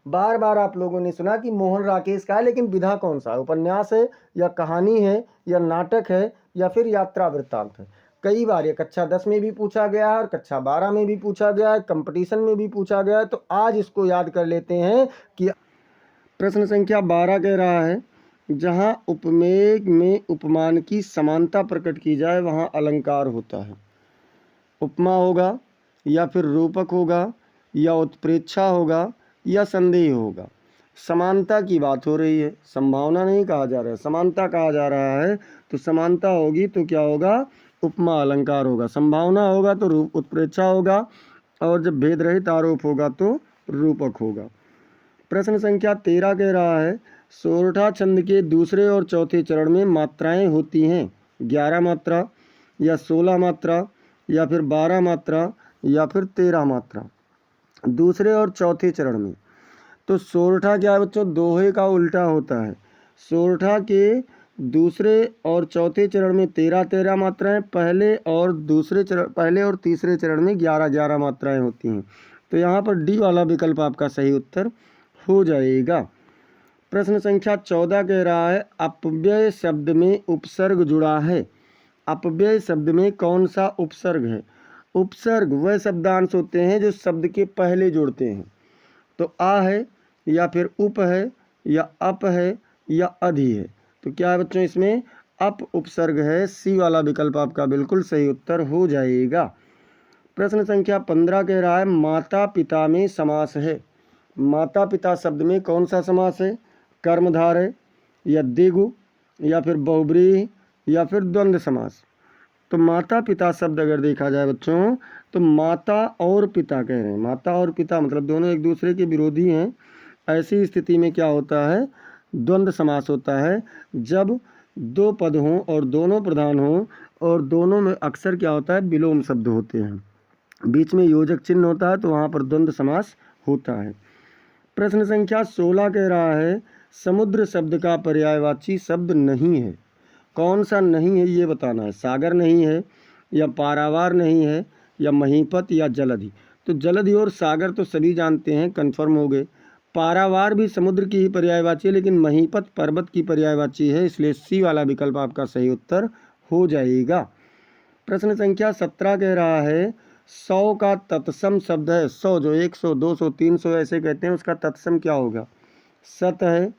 बार बार आप लोगों ने सुना कि मोहन राकेश का है, लेकिन विधा कौन सा है? उपन्यास है या कहानी है या नाटक है या फिर यात्रा वृत्तांत है? कई बार ये कक्षा 10 में भी पूछा गया है और कक्षा 12 में भी पूछा गया है, कंपटीशन में भी पूछा गया है। तो आज इसको याद कर लेते हैं कि प्रश्न संख्या 12 कह रहा है, जहाँ उपमेय में उपमान की समानता प्रकट की जाए वहाँ अलंकार होता है। उपमा होगा या फिर रूपक होगा या उत्प्रेक्षा होगा या संदेह होगा। समानता की बात हो रही है, संभावना नहीं कहा जा रहा है, समानता कहा जा रहा है। तो समानता होगी तो क्या होगा? उपमा अलंकार होगा। संभावना होगा तो रूप उत्प्रेक्षा होगा, और जब भेद रहित आरोप होगा तो रूपक होगा। प्रश्न संख्या 13 कह रहा है, सोरठा छंद के दूसरे और चौथे चरण में मात्राएं होती हैं। 11 मात्रा या 16 मात्रा या फिर 12 मात्रा या फिर 13 मात्रा दूसरे और चौथे चरण में। तो सोरठा क्या है बच्चों? दोहे का उल्टा होता है। सोरठा के दूसरे और चौथे चरण में 13 मात्राएं, पहले और तीसरे चरण में 11 मात्राएं होती हैं। तो यहाँ पर डी वाला विकल्प आपका सही उत्तर हो जाएगा। प्रश्न संख्या 14 कह रहा है, अपव्यय शब्द में उपसर्ग जुड़ा है। अपव्यय शब्द में कौन सा उपसर्ग है? उपसर्ग वह शब्दांश होते हैं जो शब्द के पहले जुड़ते हैं। तो आ है या फिर उप है या अप है या अधि है। तो क्या है बच्चों? इसमें अप उपसर्ग है। सी वाला विकल्प आपका बिल्कुल सही उत्तर हो जाएगा। प्रश्न संख्या 15 कह रहा है, माता पिता में समास है। माता पिता शब्द में कौन सा समास है? कर्मधार है या द्विगु या फिर बहुब्रीहि या फिर द्वंद्व समास। तो माता पिता शब्द अगर देखा जाए बच्चों, तो माता और पिता कह रहे हैं। माता और पिता मतलब दोनों एक दूसरे के विरोधी हैं। ऐसी स्थिति में क्या होता है? द्वंद्व समास होता है। जब दो पद हों और दोनों प्रधान हों और दोनों में अक्सर क्या होता है? विलोम शब्द होते हैं, बीच में योजक चिन्ह होता है, तो वहाँ पर द्वंद्व समास होता है। प्रश्न संख्या 16 कह रहा है, समुद्र शब्द का पर्यायवाची शब्द नहीं है। कौन सा नहीं है ये बताना है। सागर नहीं है या पारावार नहीं है या महीपत या जलधि। तो जलधि और सागर तो सभी जानते हैं, कन्फर्म हो गए। पारावार भी समुद्र की ही पर्यायवाची है, लेकिन महीपत पर्वत की पर्यायवाची है, इसलिए सी वाला विकल्प आपका सही उत्तर हो जाएगा। प्रश्न संख्या 17 कह रहा है, 100 का तत्सम शब्द है। 100 जो 100, 200, 300 ऐसे कहते हैं, उसका तत्सम क्या होगा? सत है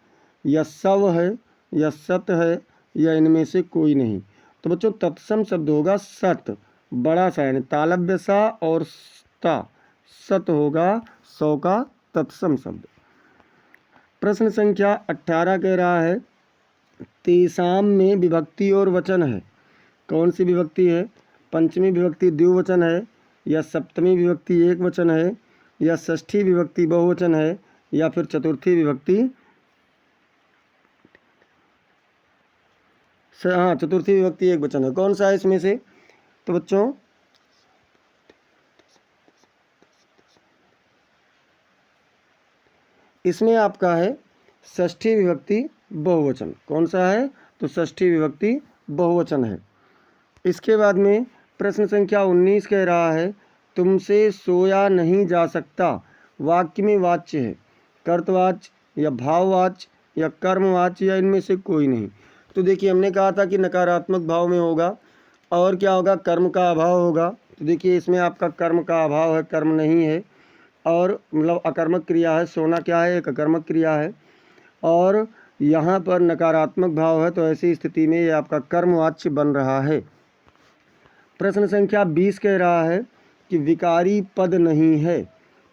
या सव है या सत है या इनमें से कोई नहीं। तो बच्चों तत्सम शब्द होगा सत, बड़ा सा यानी तालव्य सा और ता, सत होगा 100 का तत्सम शब्द। प्रश्न संख्या 18 कह रहा है, तेसाम में विभक्ति और वचन है। कौन सी विभक्ति है? पंचमी विभक्ति द्विवचन है या सप्तमी विभक्ति एक वचन है या षष्ठी विभक्ति बहुवचन है या फिर चतुर्थी विभक्ति चतुर्थी विभक्ति एक वचन है। कौन सा है इसमें से? तो बच्चों इसमें आपका है षष्ठी विभक्ति बहुवचन। कौन सा है? तो षष्ठी विभक्ति बहुवचन है। इसके बाद में प्रश्न संख्या 19 कह रहा है, तुमसे सोया नहीं जा सकता। वाक्य में वाच्य है कर्तवाच्य या भाववाच्य या कर्मवाच्य या इनमें से कोई नहीं। तो देखिए हमने कहा था कि नकारात्मक भाव में होगा और क्या होगा? कर्म का अभाव होगा। तो देखिए इसमें आपका कर्म का अभाव है, कर्म नहीं है, और मतलब अकर्मक क्रिया है। सोना क्या है? एक अकर्मक क्रिया है, और यहाँ पर नकारात्मक भाव है, तो ऐसी स्थिति में ये आपका कर्मवाच्य बन रहा है। प्रश्न संख्या 20 कह रहा है कि विकारी पद नहीं है।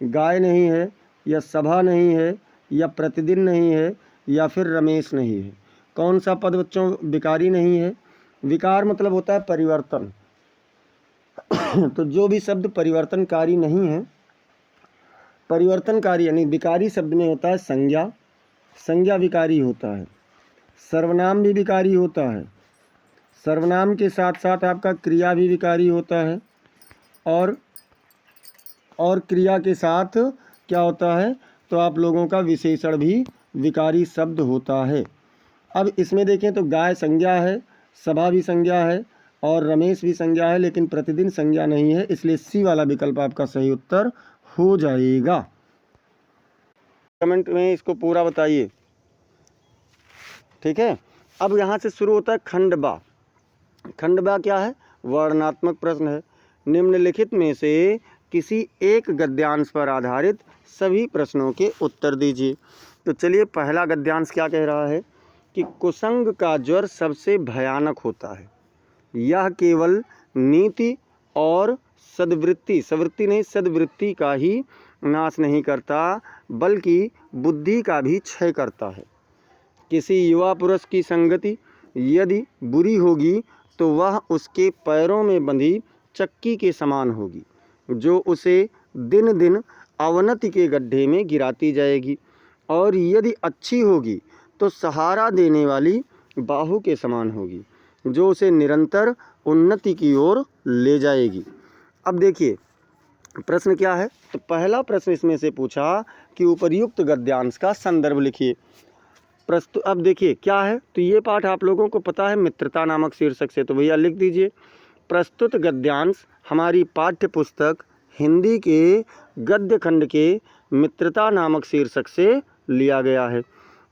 गाय नहीं है या सभा नहीं है या प्रतिदिन नहीं है या फिर रमेश नहीं है। कौन सा पद बच्चों विकारी नहीं है? विकार मतलब होता है परिवर्तन। तो जो भी शब्द परिवर्तनकारी नहीं है, परिवर्तनकारी यानी विकारी शब्द में होता है संज्ञा, संज्ञा विकारी होता है, सर्वनाम भी विकारी होता है, सर्वनाम के साथ साथ आपका क्रिया भी विकारी होता है, और क्रिया के साथ क्या होता है, तो आप लोगों का विशेषण भी विकारी शब्द होता है। अब इसमें देखें तो गाय संज्ञा है, सभा भी संज्ञा है और रमेश भी संज्ञा है, लेकिन प्रतिदिन संज्ञा नहीं है, इसलिए सी वाला विकल्प आपका सही उत्तर हो जाएगा। कमेंट में इसको पूरा बताइए, ठीक है। अब यहाँ से शुरू होता है खंडबा। खंडबा क्या है? वर्णनात्मक प्रश्न है। निम्नलिखित में से किसी एक गद्यांश पर आधारित सभी प्रश्नों के उत्तर दीजिए। तो चलिए, पहला गद्यांश क्या कह रहा है कि कुसंग का ज्वर सबसे भयानक होता है। यह केवल नीति और सद्वृत्ति का ही नाश नहीं करता, बल्कि बुद्धि का भी क्षय करता है। किसी युवा पुरुष की संगति यदि बुरी होगी तो वह उसके पैरों में बंधी चक्की के समान होगी, जो उसे दिन दिन अवनति के गड्ढे में गिराती जाएगी, और यदि अच्छी होगी तो सहारा देने वाली बाहु के समान होगी, जो उसे निरंतर उन्नति की ओर ले जाएगी। अब देखिए प्रश्न क्या है। तो पहला प्रश्न इसमें से पूछा कि उपर्युक्त गद्यांश का संदर्भ लिखिए। अब देखिए क्या है, तो ये पाठ आप लोगों को पता है मित्रता नामक शीर्षक से, तो भैया लिख दीजिए। प्रस्तुत गद्यांश हमारी पाठ्य पुस्तक हिंदी के गद्य खंड के मित्रता नामक शीर्षक से लिया गया है।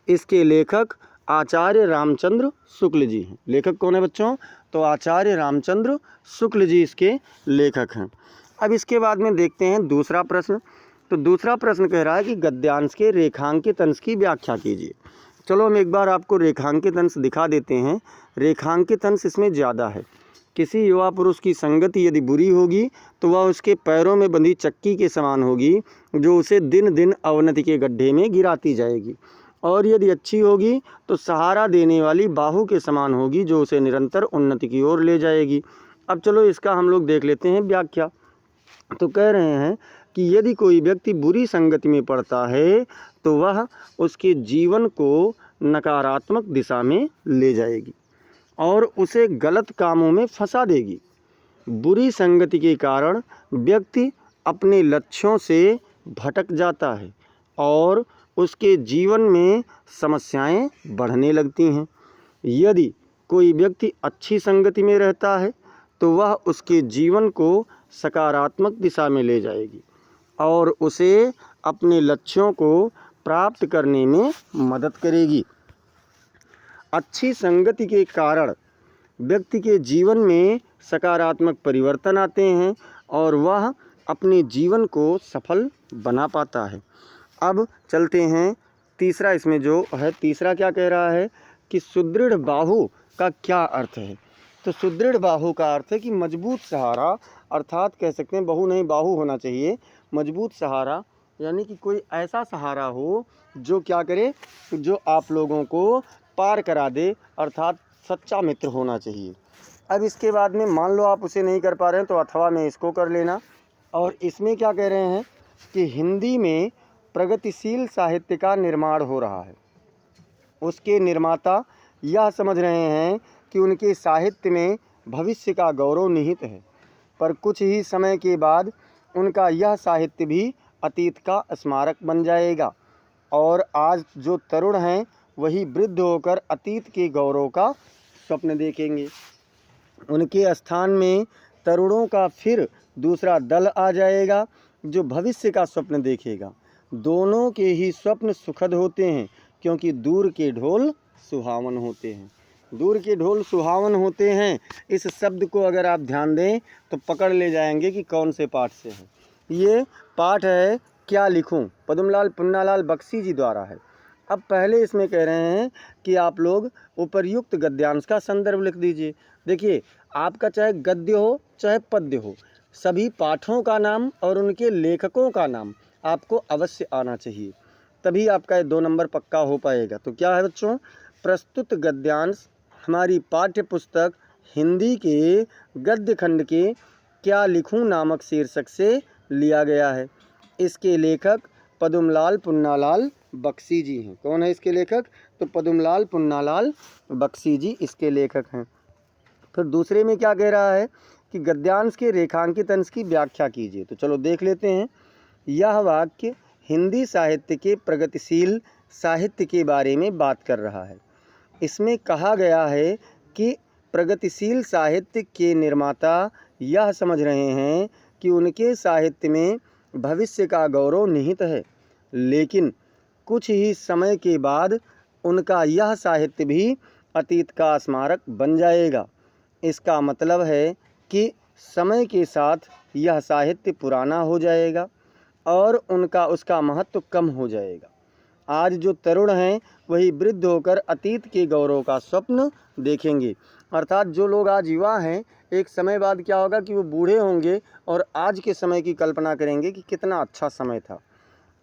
इसके लेखक आचार्य रामचंद्र शुक्ल जी हैं। लेखक कौन है बच्चों? तो आचार्य रामचंद्र शुक्ल जी इसके लेखक हैं। अब इसके बाद में देखते हैं दूसरा प्रश्न। तो दूसरा प्रश्न कह रहा है कि गद्यांश के रेखांकित अंश की व्याख्या कीजिए। चलो हम एक बार आपको रेखांकित अंश दिखा देते हैं। रेखांकित अंश इसमें ज़्यादा है। किसी युवा पुरुष की संगति यदि बुरी होगी तो वह उसके पैरों में बंधी चक्की के समान होगी, जो उसे दिन दिन अवनति के गड्ढे में गिराती जाएगी, और यदि अच्छी होगी तो सहारा देने वाली बाहु के समान होगी, जो उसे निरंतर उन्नति की ओर ले जाएगी। अब चलो इसका हम लोग देख लेते हैं व्याख्या। तो कह रहे हैं कि यदि कोई व्यक्ति बुरी संगति में पड़ता है तो वह उसके जीवन को नकारात्मक दिशा में ले जाएगी और उसे गलत कामों में फंसा देगी। बुरी संगति के कारण व्यक्ति अपने लक्ष्यों से भटक जाता है और उसके जीवन में समस्याएं बढ़ने लगती हैं। यदि कोई व्यक्ति अच्छी संगति में रहता है तो वह उसके जीवन को सकारात्मक दिशा में ले जाएगी और उसे अपने लक्ष्यों को प्राप्त करने में मदद करेगी। अच्छी संगति के कारण व्यक्ति के जीवन में सकारात्मक परिवर्तन आते हैं और वह अपने जीवन को सफल बना पाता है। अब चलते हैं तीसरा। इसमें जो है तीसरा क्या कह रहा है कि सुदृढ़ बाहु का क्या अर्थ है। तो सुदृढ़ बाहु का अर्थ है कि मजबूत सहारा, अर्थात कह सकते हैं बहु नहीं बाहु होना चाहिए, मजबूत सहारा, यानी कि कोई ऐसा सहारा हो जो क्या करे, जो आप लोगों को पार करा दे, अर्थात सच्चा मित्र होना चाहिए। अब इसके बाद में मान लो आप उसे नहीं कर पा रहे हैं तो अथवा में इसको कर लेना। और इसमें क्या कह रहे हैं कि हिंदी में प्रगतिशील साहित्य का निर्माण हो रहा है। उसके निर्माता यह समझ रहे हैं कि उनके साहित्य में भविष्य का गौरव निहित है, पर कुछ ही समय के बाद उनका यह साहित्य भी अतीत का स्मारक बन जाएगा और आज जो तरुण हैं वही वृद्ध होकर अतीत के गौरव का स्वप्न देखेंगे। उनके स्थान में तरुणों का फिर दूसरा दल आ जाएगा जो भविष्य का स्वप्न देखेगा। दोनों के ही स्वप्न सुखद होते हैं क्योंकि दूर के ढोल सुहावन होते हैं। दूर के ढोल सुहावन होते हैं, इस शब्द को अगर आप ध्यान दें तो पकड़ ले जाएंगे कि कौन से पाठ से है। ये पाठ है क्या लिखूं, पद्मलाल पुन्नालाल बख्शी जी द्वारा है। अब पहले इसमें कह रहे हैं कि आप लोग उपर्युक्त गद्यांश का संदर्भ लिख दीजिए। देखिए आपका चाहे गद्य हो चाहे पद्य हो, सभी पाठों का नाम और उनके लेखकों का नाम आपको अवश्य आना चाहिए, तभी आपका ये 2 नंबर पक्का हो पाएगा। तो क्या है बच्चों, प्रस्तुत गद्यांश हमारी पाठ्य पुस्तक हिंदी के गद्य खंड के क्या लिखूं नामक शीर्षक से लिया गया है। इसके लेखक पद्मलाल पुन्नालाल बख्शी जी हैं। कौन है इसके लेखक? तो पद्मलाल पुन्नालाल बख्शी जी इसके लेखक हैं। फिर दूसरे में क्या कह रहा है कि गद्यांश के रेखांकित अंश की व्याख्या कीजिए। तो चलो देख लेते हैं। यह वाक्य हिंदी साहित्य के प्रगतिशील साहित्य के बारे में बात कर रहा है। इसमें कहा गया है कि प्रगतिशील साहित्य के निर्माता यह समझ रहे हैं कि उनके साहित्य में भविष्य का गौरव निहित है, लेकिन कुछ ही समय के बाद उनका यह साहित्य भी अतीत का स्मारक बन जाएगा। इसका मतलब है कि समय के साथ यह साहित्य पुराना हो जाएगा और उसका महत्व कम हो जाएगा। आज जो तरुण हैं वही वृद्ध होकर अतीत के गौरव का स्वप्न देखेंगे। अर्थात जो लोग आज युवा हैं, एक समय बाद क्या होगा कि वो बूढ़े होंगे और आज के समय की कल्पना करेंगे कि कितना अच्छा समय था।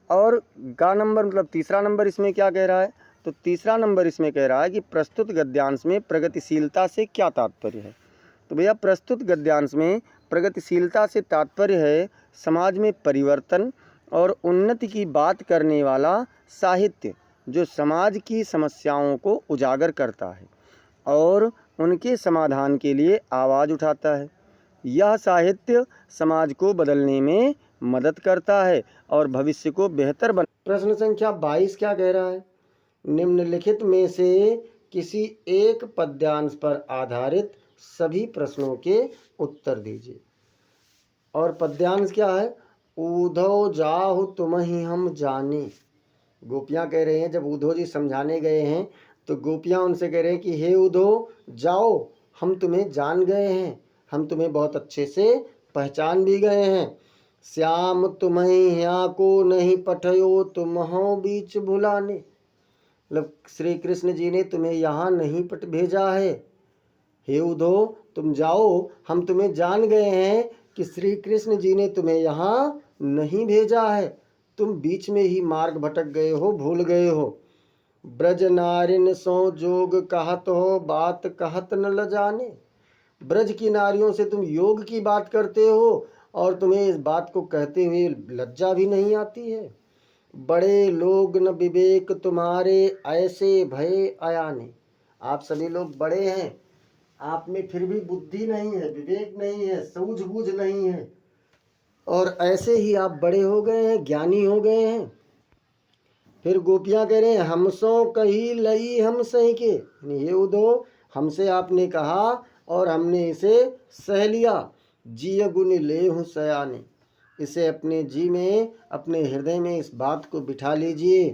और का नंबर मतलब तीसरा नंबर इसमें क्या कह रहा है? तो तीसरा नंबर इसमें कह रहा है कि प्रस्तुत गद्यांश में प्रगतिशीलता से क्या तात्पर्य है। तो भैया प्रस्तुत गद्यांश में प्रगतिशीलता से तात्पर्य है समाज में परिवर्तन और उन्नति की बात करने वाला साहित्य जो समाज की समस्याओं को उजागर करता है और उनके समाधान के लिए आवाज़ उठाता है। यह साहित्य समाज को बदलने में मदद करता है और भविष्य को बेहतर बना। प्रश्न संख्या 22 क्या कह रहा है? निम्नलिखित में से किसी एक पद्यांश पर आधारित सभी प्रश्नों के उत्तर दीजिए। और पद्यांश क्या है? ऊधो जाहु तुम्हि हम जाने। गोपियाँ कह रहे हैं, जब उद्धव जी समझाने गए हैं तो गोपियाँ उनसे कह रहे हैं कि हे उद्धव, जाओ, हम तुम्हें जान गए हैं, हम तुम्हें बहुत अच्छे से पहचान भी गए हैं। श्याम तुम्हें यहाँ को नहीं पठयो तुम हो बीच भुलाने। मतलब श्री कृष्ण जी ने तुम्हें यहाँ नहीं भेजा है। हे उद्धव, तुम जाओ, हम तुम्हें जान गए हैं कि श्री कृष्ण जी ने तुम्हें यहाँ नहीं भेजा है, तुम बीच में ही मार्ग भटक गए हो, भूल गए हो। ब्रज नारिन सो जोग कहत हो, बात कहत न लजाने। ब्रज की नारियों से तुम योग की बात करते हो और तुम्हें इस बात को कहते हुए लज्जा भी नहीं आती है। बड़े लोग न विवेक तुम्हारे, ऐसे भय अयाने। आप सभी लोग बड़े हैं, आप में फिर भी बुद्धि नहीं है, विवेक नहीं है, सूझबूझ नहीं है, और ऐसे ही आप बड़े हो गए हैं, ज्ञानी हो गए हैं। फिर गोपियाँ कह रहे हैं, हमसो कही लई हम सही के। ये उद्धव, हमसे आपने कहा और हमने इसे सह लिया। जिय गुण ले हूँ सयाने। इसे अपने जी में, अपने हृदय में इस बात को बिठा लीजिए।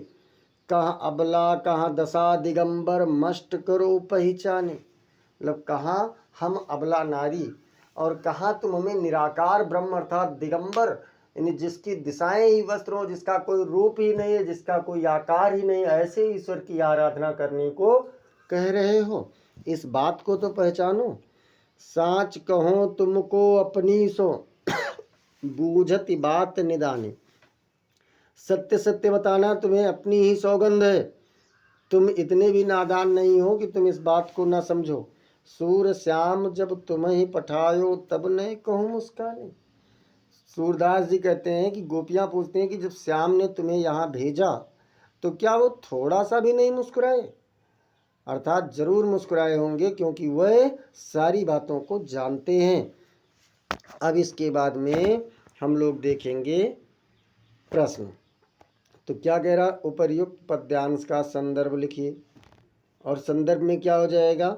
कहाँ अबला कहाँ दशा दिगंबर, मष्ट करो पहचाने। मतलब कहाँ हम अबला नारी और कहाँ तुम हमें निराकार ब्रह्म अर्थात दिगंबर, यानी जिसकी दिशाएं ही वस्त्र हो, जिसका कोई रूप ही नहीं है, जिसका कोई आकार ही नहीं, ऐसे ईश्वर की आराधना करने को कह रहे हो। इस बात को तो पहचानो। साच कहो तुमको अपनी सो, बूझती बात निदाने। सत्य सत्य बताना तुम्हें अपनी ही सौगंध है, तुम इतने भी नादान नहीं हो कि तुम इस बात को ना समझो। सूर श्याम जब तुम्हें ही पठायो, तब नहीं कहूँ मुस्काने। सूरदास जी कहते हैं कि गोपियाँ पूछते हैं कि जब श्याम ने तुम्हें यहाँ भेजा तो क्या वो थोड़ा सा भी नहीं मुस्कुराए? अर्थात जरूर मुस्कुराए होंगे, क्योंकि वह सारी बातों को जानते हैं। अब इसके बाद में हम लोग देखेंगे प्रश्न। तो क्या कह रहा? उपर्युक्त पद्यांश का संदर्भ लिखिए। और संदर्भ में क्या हो जाएगा?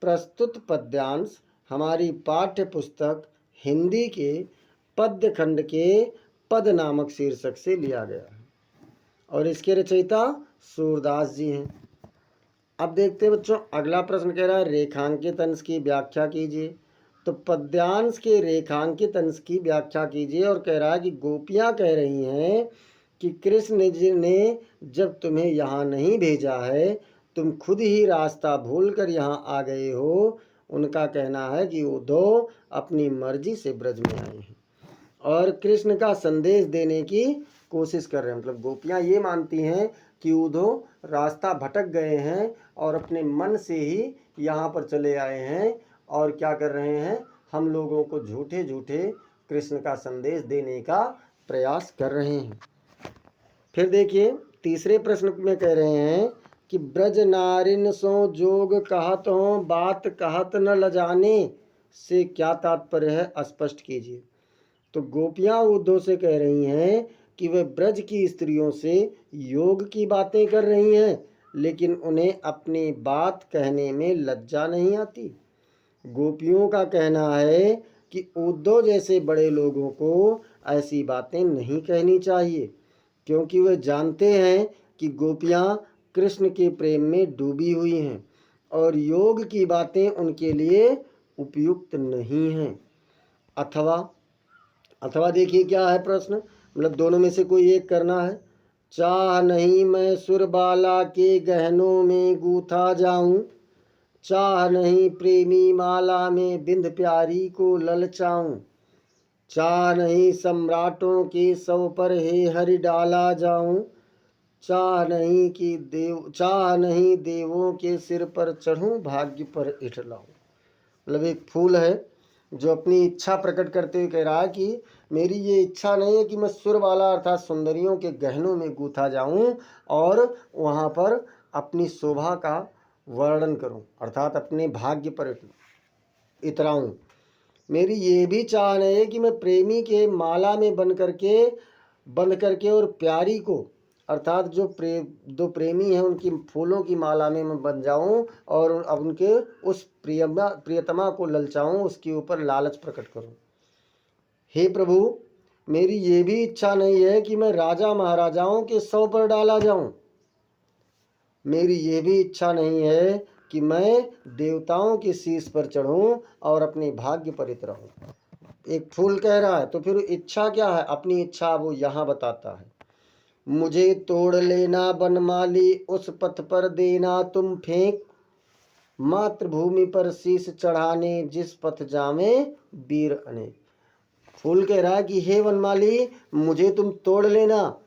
प्रस्तुत पद्यांश हमारी पाठ्य पुस्तक हिंदी के पद्य खंड के पद नामक शीर्षक से लिया गया है और इसके रचयिता सूरदास जी हैं। अब देखते हैं बच्चों, अगला प्रश्न कह रहा है रेखांकित अंश की व्याख्या कीजिए। तो पद्यांश के रेखांकित अंश की व्याख्या कीजिए और कह रहा है कि गोपियाँ कह रही हैं कि कृष्ण जी ने जब तुम्हें यहाँ नहीं भेजा है, तुम खुद ही रास्ता भूलकर यहाँ आ गए हो। उनका कहना है कि वो दो अपनी मर्जी से ब्रज में आए हैं और कृष्ण का संदेश देने की कोशिश कर रहे हैं। मतलब गोपियाँ ये मानती हैं कि उद्धव रास्ता भटक गए हैं और अपने मन से ही यहाँ पर चले आए हैं और क्या कर रहे हैं, हम लोगों को झूठे झूठे कृष्ण का संदेश देने का प्रयास कर रहे हैं। फिर देखिए तीसरे प्रश्न में कह रहे हैं कि ब्रज नारिन सो जोग कहत हो बात कहत न लजाने से क्या तात्पर्य है, स्पष्ट कीजिए। तो गोपियां उद्धव से कह रही हैं कि वे ब्रज की स्त्रियों से योग की बातें कर रही हैं, लेकिन उन्हें अपनी बात कहने में लज्जा नहीं आती। गोपियों का कहना है कि उद्धव जैसे बड़े लोगों को ऐसी बातें नहीं कहनी चाहिए, क्योंकि वे जानते हैं कि गोपियां कृष्ण के प्रेम में डूबी हुई हैं और योग की बातें उनके लिए उपयुक्त नहीं हैं। अथवा देखिए क्या है प्रश्न, मतलब दोनों में से कोई एक करना है। चाह नहीं मैं सुरबाला के गहनों में गूथा जाऊं, चाह नहीं प्रेमी माला में बिंद प्यारी को ललचाऊं, चाह नहीं सम्राटों के सौ पर हे हरि डाला जाऊं, चाह नहीं देवों के सिर पर चढ़ूं भाग्य पर इठलाऊं। मतलब एक फूल है जो अपनी इच्छा प्रकट करते हुए कह रहा है कि मेरी ये इच्छा नहीं है कि मैं सुरबाला अर्थात सुंदरियों के गहनों में गूथा जाऊं और वहाँ पर अपनी शोभा का वर्णन करूं अर्थात अपने भाग्य पर इतराऊं। मेरी ये भी चाह नहीं है कि मैं प्रेमी के माला में बंद करके और प्यारी को अर्थात जो दो प्रेमी हैं उनकी फूलों की माला में मैं बन जाऊं और अब उनके उस प्रियतमा को ललचाऊं, उसके ऊपर लालच प्रकट करूं। हे प्रभु, मेरी ये भी इच्छा नहीं है कि मैं राजा महाराजाओं के सौ पर डाला जाऊं। मेरी ये भी इच्छा नहीं है कि मैं देवताओं के शीश पर चढ़ूं और अपने भाग्य पर इतराऊं। एक फूल कह रहा है तो फिर इच्छा क्या है, अपनी इच्छा वो यहाँ बताता है। मुझे तोड़ लेना बनमाली उस पथ पर देना तुम फेंक, मातृभूमि पर शीश चढ़ाने जिस पथ जावे वीर अनेक। फूल कह रहा है कि हे वनमाली, मुझे तुम तोड़ लेना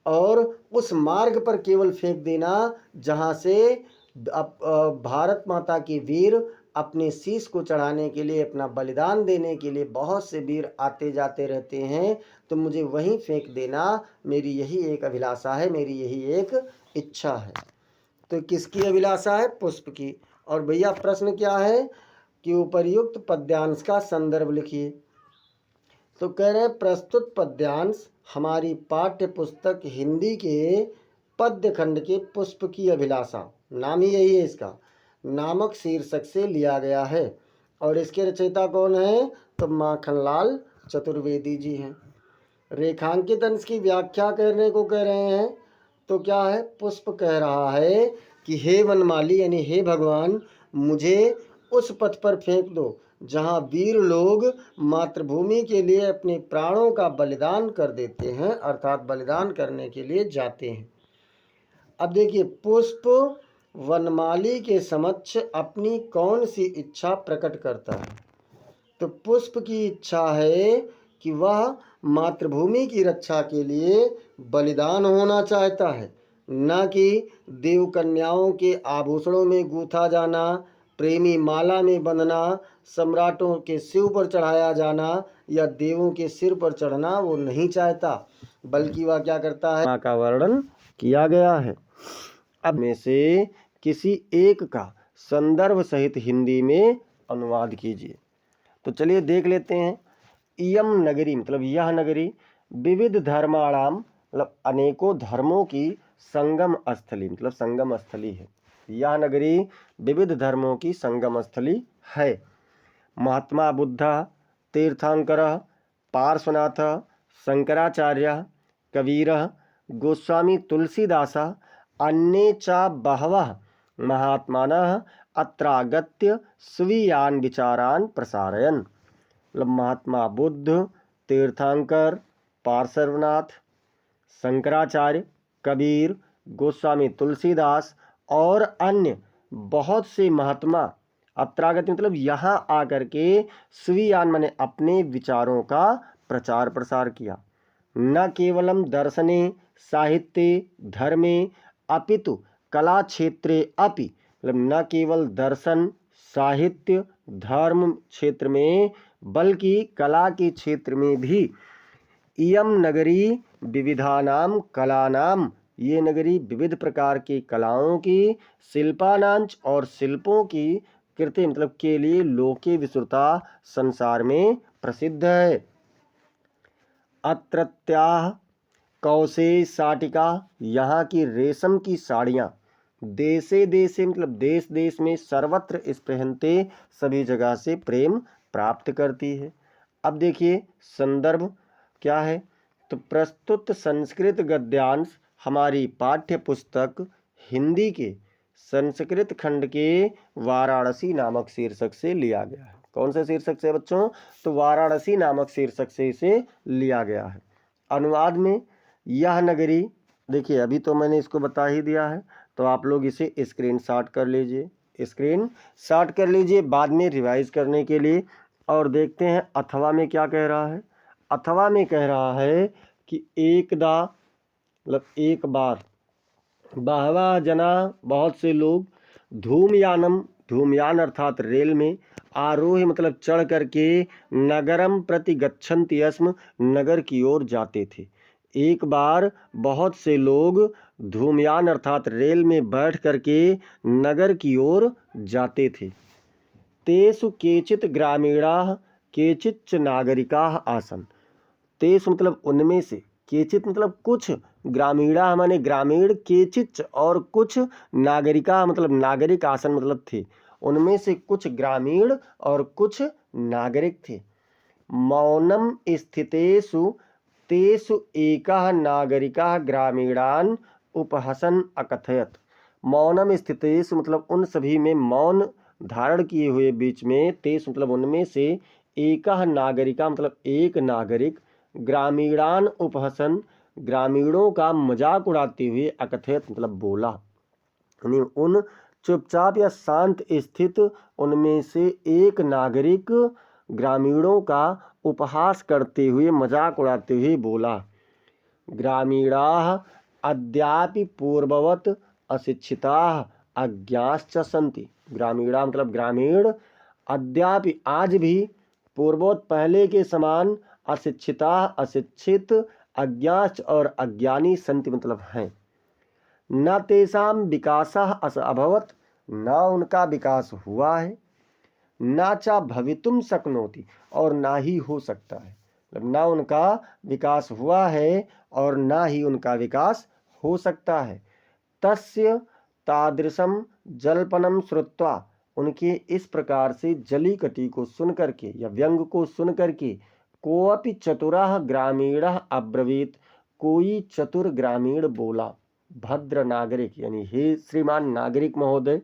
और उस मार्ग पर केवल फेंक देना जहाँ से भारत माता के वीर अपने शीश को चढ़ाने के लिए, अपना बलिदान देने के लिए बहुत से वीर आते जाते रहते हैं, तो मुझे वहीं फेंक देना। मेरी यही एक अभिलाषा है, मेरी यही एक इच्छा है। तो किसकी अभिलाषा है? पुष्प की। और भैया प्रश्न क्या है कि उपर्युक्त पद्यांश का संदर्भ लिखिए। तो कह रहे प्रस्तुत पद्यांश हमारी पाठ्य पुस्तक हिंदी के पद्य खंड के पुष्प की अभिलाषा, नाम ही यही है इसका, नामक शीर्षक से लिया गया है। और इसके रचयिता कौन है? तो माखनलाल चतुर्वेदी जी हैं। रेखांकित अंश की व्याख्या करने को कह रहे हैं तो क्या है? पुष्प कह रहा है कि हे वनमाली यानी हे भगवान, मुझे उस पथ पर फेंक दो जहाँ वीर लोग मातृभूमि के लिए अपने प्राणों का बलिदान कर देते हैं, अर्थात बलिदान करने के लिए जाते हैं। अब देखिए पुष्प वनमाली के समक्ष अपनी कौन सी इच्छा प्रकट करता है? तो पुष्प की इच्छा है कि वह मातृभूमि की रक्षा के लिए बलिदान होना चाहता है, न कि देव कन्याओं के आभूषणों में गूथा जाना, प्रेमी माला में बंधना, सम्राटों के सिर पर चढ़ाया जाना या देवों के सिर पर चढ़ना वो नहीं चाहता, बल्कि वह क्या करता है? माँ का वर्णन किया गया है। अब में से किसी एक का संदर्भ सहित हिंदी में अनुवाद कीजिए। तो चलिए देख लेते हैं। इयम नगरी मतलब यह नगरी, विविध धर्माणाम मतलब अनेकों धर्मों की संगम स्थली मतलब संगम स्थली है। यह नगरी विविध धर्मों की संगम स्थली है। महात्मा बुद्ध, तीर्थंकर, पार्श्वनाथ, शंकराचार्य, कबीर, गोस्वामी तुलसीदास, अन्ये च बहवः महात्मानः अत्रागत्य स्वीयान् विचारान् प्रसारयन्। मतलब महात्मा बुद्ध, तीर्थंकर, पार्श्वनाथ, शंकराचार्य, कबीर, गोस्वामी तुलसीदास और अन्य बहुत से महात्मा अत्रागत मतलब यहाँ आकर के स्वीयान माने अपने विचारों का प्रचार प्रसार किया। न केवलम दर्शने साहित्ये धर्मे अपितु कला क्षेत्रे अपि, मतलब न केवल दर्शन साहित्य धर्म क्षेत्र में बल्कि कला के क्षेत्र में भी इयम नगरी विविधानाम कलानाम, ये नगरी विविध प्रकार की कलाओं की, शिल्पानांच और शिल्पों की कृति मतलब के लिए लोके विश्रुता संसार में प्रसिद्ध है। अत्रत्याः कौशे साटिका, यहाँ की रेशम की साड़ियाँ देशे देशे मतलब देश देश में सर्वत्र स्पृहन्ते सभी जगह से प्रेम प्राप्त करती है। अब देखिए संदर्भ क्या है, तो प्रस्तुत संस्कृत गद्यांश हमारी पाठ्य पुस्तक हिंदी के संस्कृत खंड के वाराणसी नामक शीर्षक से लिया गया है। कौन से शीर्षक से बच्चों, तो वाराणसी नामक शीर्षक से इसे लिया गया है। अनुवाद में यह नगरी, देखिए अभी तो मैंने इसको बता ही दिया है, तो आप लोग इसे स्क्रीनशॉट कर लीजिए, स्क्रीनशॉट कर लीजिए बाद में रिवाइज करने के लिए। और देखते हैं अथवा में क्या कह रहा है। अथवा में कह रहा है कि एकदा मतलब एक बार, बहवा जना बहुत से लोग, धूमयानम धूमयान अर्थात रेल में, आरोह मतलब चढ़ करके, नगरम प्रति गच्छन्ति स्म नगर की ओर जाते थे। एक बार बहुत से लोग धूमयान अर्थात रेल में बैठ करके नगर की ओर जाते थे। तेषु केचित् ग्रामीणाः केचिच्च नागरिकाः आसन्, तेषु मतलब उनमें से, केचित मतलब कुछ, ग्रामीणा माने ग्रामीण, केचिच और कुछ, नागरिका मतलब नागरिक, आसन मतलब थे, उनमें से कुछ ग्रामीण और कुछ नागरिक थे। मौनम स्थितेषु तेषु एकः नागरिकः ग्रामीणान् उपहसन अकथयत। मौनम स्थितेषु मतलब उन सभी में मौन धारण किए हुए बीच में, तेषु मतलब उनमें से, एकः नागरिका मतलब एक नागरिक, ग्रामीणान उपहसन ग्रामीणों का मजाक उड़ाते हुए, अकथयत मतलब बोला, यानी उन चुपचाप या शांत स्थित उनमें से एक नागरिक ग्रामीणों का उपहास करते हुए, मजाक उड़ाते हुए बोला। ग्रामीणाः अद्यापि पूर्ववत अशिक्षिताः अज्ञाश्च सन्ति। ग्रामीणा मतलब ग्रामीण, अद्यापि आज भी, पूर्ववत पहले के समान, अशिक्षिता अशिक्षित, अज्ञाच और अज्ञानी, संति मतलब हैं। न तेषां विकासः अभवत्, न उनका विकास हुआ है, न च भवितुम शक्नोति और ना ही हो सकता है, मतलब ना उनका विकास हुआ है और ना ही उनका विकास हो सकता है। तस्य तादृशम जल्पनम श्रुत्वा, उनके इस प्रकार से जली कटी को सुन करके या व्यंग को सुन करके, कोअपि चतुरः ग्रामीणः अब्रवीत, कोई चतुर ग्रामीण बोला। भद्र नागरिक यानी हे श्रीमान नागरिक महोदय,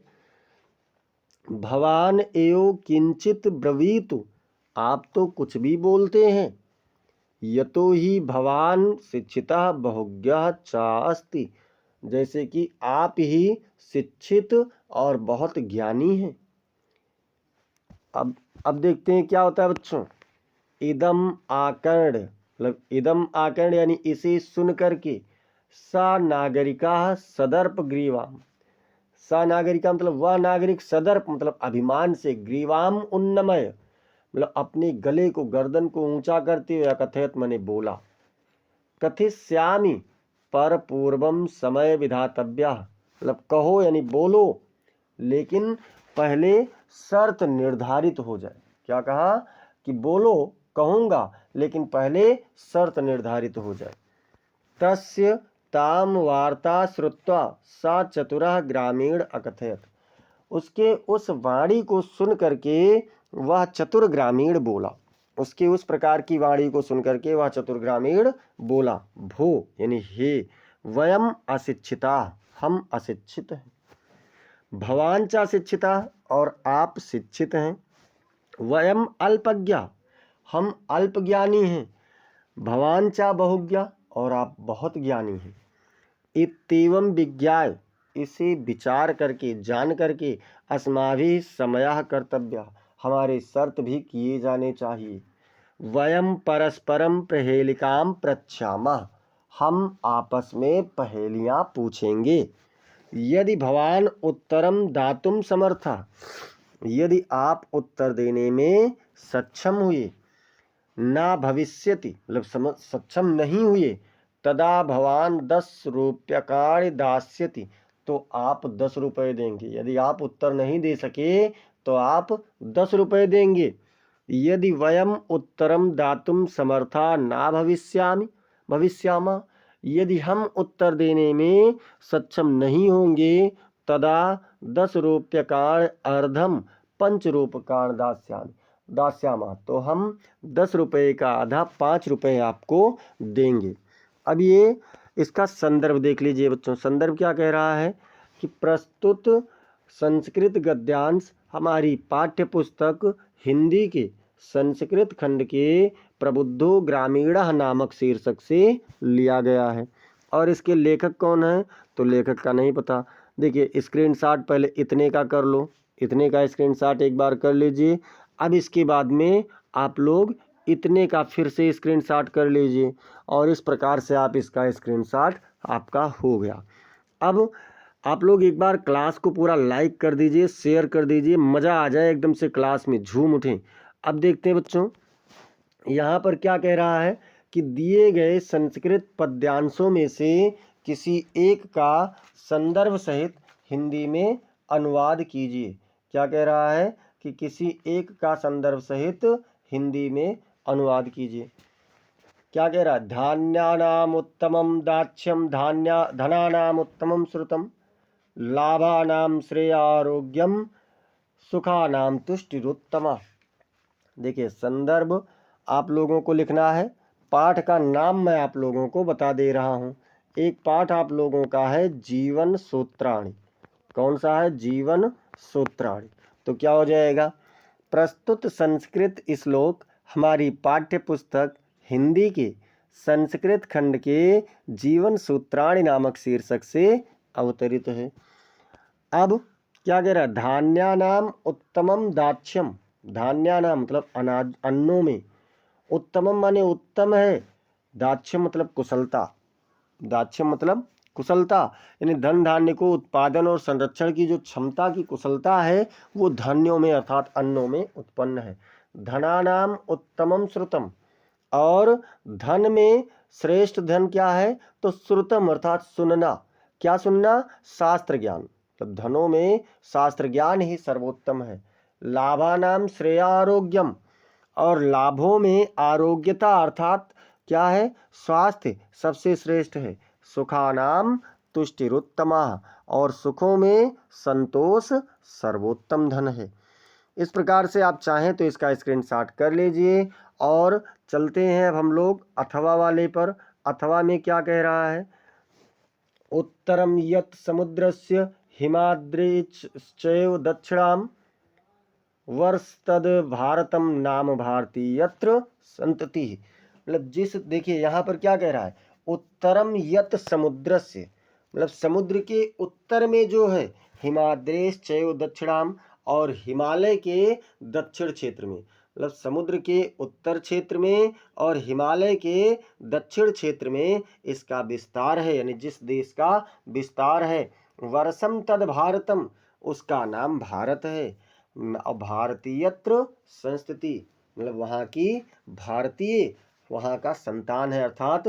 भवान एव किंचित ब्रवीतु, आप तो कुछ भी बोलते हैं। यतो ही भवान शिक्षितः बहुज्ञः चास्ति, जैसे कि आप ही शिक्षित और बहुत ज्ञानी हैं। अब देखते हैं क्या होता है बच्चों। इदम आकर्ण मतलब इदम आकर्ण यानी इसे सुन करके, सा नागरिका सदर्प ग्रीवाम, सा नागरिका मतलब वह नागरिक, सदर्प मतलब अभिमान से, ग्रीवाम उन्नमय मतलब अपने गले को, गर्दन को ऊंचा करते हुए, कथयत मने बोला। कथिष्यामि पर पूर्वम समय विधातव्य, मतलब कहो यानी बोलो, लेकिन पहले शर्त निर्धारित हो जाए। क्या कहा कि बोलो, कहूँगा, लेकिन पहले शर्त निर्धारित हो जाए। तस्य ताम वार्ता श्रुत्वा सा चतुरः ग्रामीण अकथयत, उसके उस वाणी को सुन करके वह चतुर ग्रामीण बोला। उसके उस प्रकार की वाणी को सुन करके वह चतुर ग्रामीण बोला। भो यानी हे, वयम अशिक्षिता, हम अशिक्षित हैं। भवान च शिक्षिता और आप शिक्षित हैं। वयम अल्पज्ञा, हम अल्पज्ञानी हैं। भवान च बहुज्ञा और आप बहुत ज्ञानी हैं। इत्येवं विज्ञाय, इसे विचार करके, जान करके, अस्माभिः समयः कर्तव्यः, हमारे शर्त भी किए जाने चाहिए। वयम परस्परम प्रहेलिकाम पृच्छामः, हम आपस में पहेलियां पूछेंगे। यदि भवान उत्तरम दातुम समर्था, यदि आप उत्तर देने में सक्षम हुए, ना भविष्यति मतलब सक्षम नहीं हुए, तदा भवान 10 रूप्यकाणि दास्यति, तो आप 10 रुपये देंगे। यदि आप उत्तर नहीं दे सके तो आप 10 रुपये देंगे। यदि वयम उत्तरम दातुम समर्था ना भविष्यामः, यदि हम उत्तर देने में सक्षम नहीं होंगे, तदा 10 रूप्यकाणि अर्धम पंचरूप्यकाणि दास्यामः, तो हम 10 रुपये का आधा 5 रुपये आपको देंगे। अब ये इसका संदर्भ देख लीजिए बच्चों। संदर्भ क्या कह रहा है कि प्रस्तुत संस्कृत गद्यांश हमारी पाठ्य पुस्तक हिंदी के संस्कृत खंड के प्रबुद्धो ग्रामीणः नामक शीर्षक से लिया गया है। और इसके लेखक कौन है, तो लेखक का नहीं पता। देखिए स्क्रीनशॉट पहले इतने का कर लो, इतने का स्क्रीनशॉट एक बार कर लीजिए। अब इसके बाद में आप लोग इतने का फिर से स्क्रीनशॉट कर लीजिए, और इस प्रकार से आप इसका स्क्रीनशॉट आपका हो गया। अब आप लोग एक बार क्लास को पूरा लाइक कर दीजिए, शेयर कर दीजिए, मज़ा आ जाए एकदम से, क्लास में झूम उठें। अब देखते हैं बच्चों यहाँ पर क्या कह रहा है कि दिए गए संस्कृत पद्यांशों में से किसी एक का संदर्भ सहित हिंदी में अनुवाद कीजिए। क्या कह रहा है कि किसी एक का संदर्भ सहित हिंदी में अनुवाद कीजिए। क्या कह रहा है, धान्यानाम उत्तमम दाक्ष्यम धनानाम उत्तमम श्रुतम, लाभानाम श्रेयारोग्यम, सुखानाम तुष्टिरुत्तमा। देखिए संदर्भ आप लोगों को लिखना है। पाठ का नाम मैं आप लोगों को बता दे रहा हूँ। एक पाठ आप लोगों का है जीवन सूत्राणि। कौन सा है, जीवन सूत्राणि। तो क्या हो जाएगा, प्रस्तुत संस्कृत श्लोक हमारी पाठ्य पुस्तक हिंदी के संस्कृत खंड के जीवन सूत्राणि नामक शीर्षक से अवतरित है। अब क्या कह रहा है, धान्यानाम उत्तमम दाक्ष्यम, धान्यानाम मतलब अनाज अन्नों में, उत्तमम माने उत्तम है, दाक्ष्यम मतलब कुशलता, दाक्ष्यम मतलब कुशलता, यानी धन धान्य को उत्पादन और संरक्षण की जो क्षमता की कुशलता है वो धान्यों में अर्थात अन्नों में उत्पन्न है। धनानाम उत्तमम श्रुतम, और धन में श्रेष्ठ धन क्या है, तो श्रुतम अर्थात सुनना। क्या सुनना, शास्त्र ज्ञान, तो धनों में शास्त्र ज्ञान ही सर्वोत्तम है। लाभानाम श्रेयारोग्यम, और लाभों में आरोग्यता अर्थात क्या है, स्वास्थ्य सबसे श्रेष्ठ है। सुखानाम तुष्टिरुत्तमा, और सुखों में संतोष सर्वोत्तम धन है। इस प्रकार से आप चाहें तो इसका स्क्रीनशॉट कर लीजिए। और चलते हैं अब हम लोग अथवा वाले पर। अथवा में क्या कह रहा है, उत्तरम यत् समुद्रस्य हिमाद्रिश्चैव दक्षिणाम वर्षतद भारतम नाम भारती यत्र संतति। मतलब जिस, देखिए यहाँ पर क्या कह रहा है, उत्तरम यत् समुद्रस्य, मतलब समुद्र के उत्तर में जो है, हिमाद्रेश चैव दक्षिणाम, और हिमालय के दक्षिण क्षेत्र में, मतलब समुद्र के उत्तर क्षेत्र में और हिमालय के दक्षिण क्षेत्र में इसका विस्तार है, यानी जिस देश का विस्तार है। वर्षम तद भारतम, उसका नाम भारत है। भारतीयत्र संस्कृति, मतलब वहाँ की भारतीय वहाँ का संतान है, अर्थात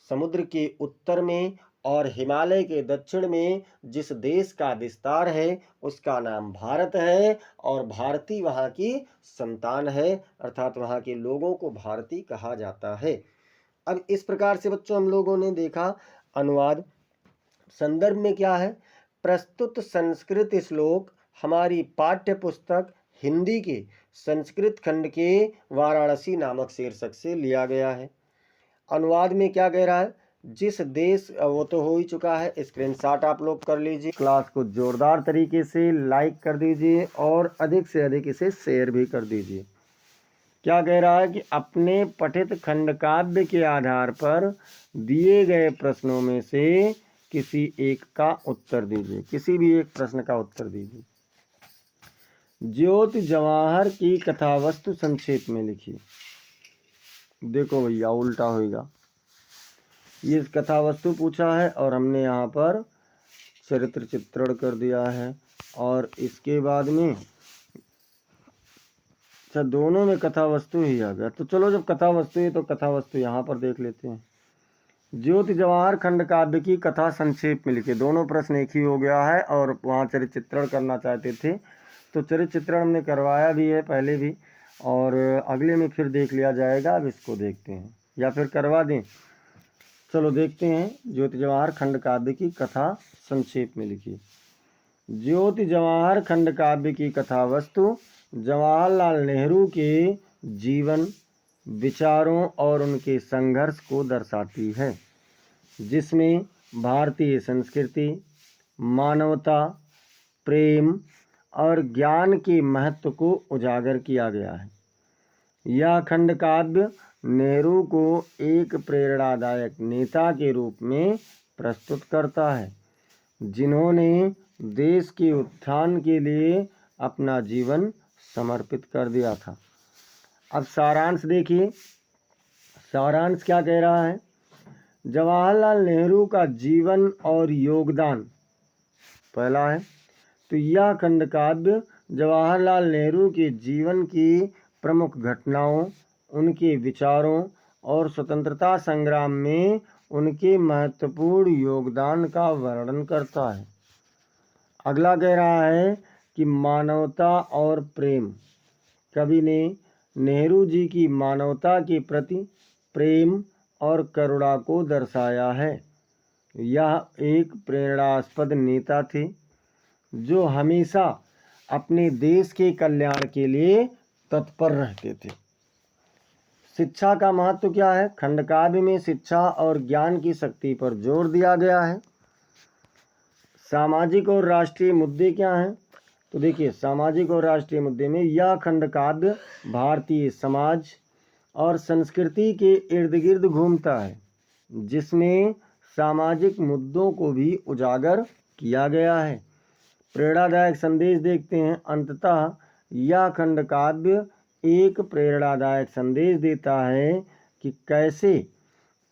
समुद्र के उत्तर में और हिमालय के दक्षिण में जिस देश का विस्तार है उसका नाम भारत है, और भारतीय वहाँ की संतान है, अर्थात वहाँ के लोगों को भारतीय कहा जाता है। अब इस प्रकार से बच्चों हम लोगों ने देखा अनुवाद। संदर्भ में क्या है, प्रस्तुत संस्कृत श्लोक हमारी पाठ्य पुस्तक हिंदी के संस्कृत खंड के वाराणसी नामक शीर्षक से लिया गया है। अनुवाद में क्या कह रहा है, जिस देश, वो तो हो ही चुका है, स्क्रीनशॉट आप लोग कर लीजिए। क्लास को जोरदार तरीके से लाइक कर दीजिए और अधिक से अधिक इसे शेयर भी कर दीजिए। क्या कह रहा है कि अपने पठित खंड काव्य के आधार पर दिए गए प्रश्नों में से किसी एक का उत्तर दीजिए, किसी भी एक प्रश्न का उत्तर दीजिए। ज्योति जवाहर की कथा वस्तु संक्षेप में लिखिए। देखो भैया उल्टा होगा, ये कथा वस्तु पूछा है और हमने यहाँ पर चरित्र चित्रण कर दिया है, और इसके बाद में अच्छा, दोनों में कथा वस्तु ही आ गया। तो चलो, जब कथा वस्तु है तो कथा वस्तु यहाँ पर देख लेते हैं। ज्योति जवाहर खंड काव्य की कथा संक्षेप में लिखे। दोनों प्रश्न एक ही हो गया है और वहाँ चरित्र चित्रण करना चाहते थे, तो चरित्र चित्रण हमने करवाया भी है पहले भी, और अगले में फिर देख लिया जाएगा। अब इसको देखते हैं या फिर करवा दें। चलो देखते हैं। ज्योति जवाहर खंड काव्य की कथा संक्षेप में लिखी। ज्योति जवाहर खंड काव्य की कथा वस्तु जवाहरलाल नेहरू के जीवन, विचारों और उनके संघर्ष को दर्शाती है, जिसमें भारतीय संस्कृति, मानवता, प्रेम और ज्ञान के महत्व को उजागर किया गया है। यह खंड काव्य नेहरू को एक प्रेरणादायक नेता के रूप में प्रस्तुत करता है, जिन्होंने देश के उत्थान के लिए अपना जीवन समर्पित कर दिया था। अब सारांश देखिए। सारांश क्या कह रहा है? जवाहरलाल नेहरू का जीवन और योगदान पहला है। तो यह खंड काव्य जवाहरलाल नेहरू के जीवन की प्रमुख घटनाओं, उनके विचारों और स्वतंत्रता संग्राम में उनके महत्वपूर्ण योगदान का वर्णन करता है। अगला कह रहा है कि मानवता और प्रेम। कवि ने नेहरू जी की मानवता के प्रति प्रेम और करुणा को दर्शाया है। यह एक प्रेरणास्पद नेता थे जो हमेशा अपने देश के कल्याण के लिए तत्पर रहते थे। शिक्षा का महत्व क्या है? खंड काव्य में शिक्षा और ज्ञान की शक्ति पर जोर दिया गया है। सामाजिक और राष्ट्रीय मुद्दे क्या हैं? तो देखिए, सामाजिक और राष्ट्रीय मुद्दे में यह खंड काव्य भारतीय समाज और संस्कृति के इर्द गिर्द घूमता है, जिसमें सामाजिक मुद्दों को भी उजागर किया गया है। प्रेरणादायक संदेश देखते हैं। अंततः यह खंड काव्य एक प्रेरणादायक संदेश देता है कि कैसे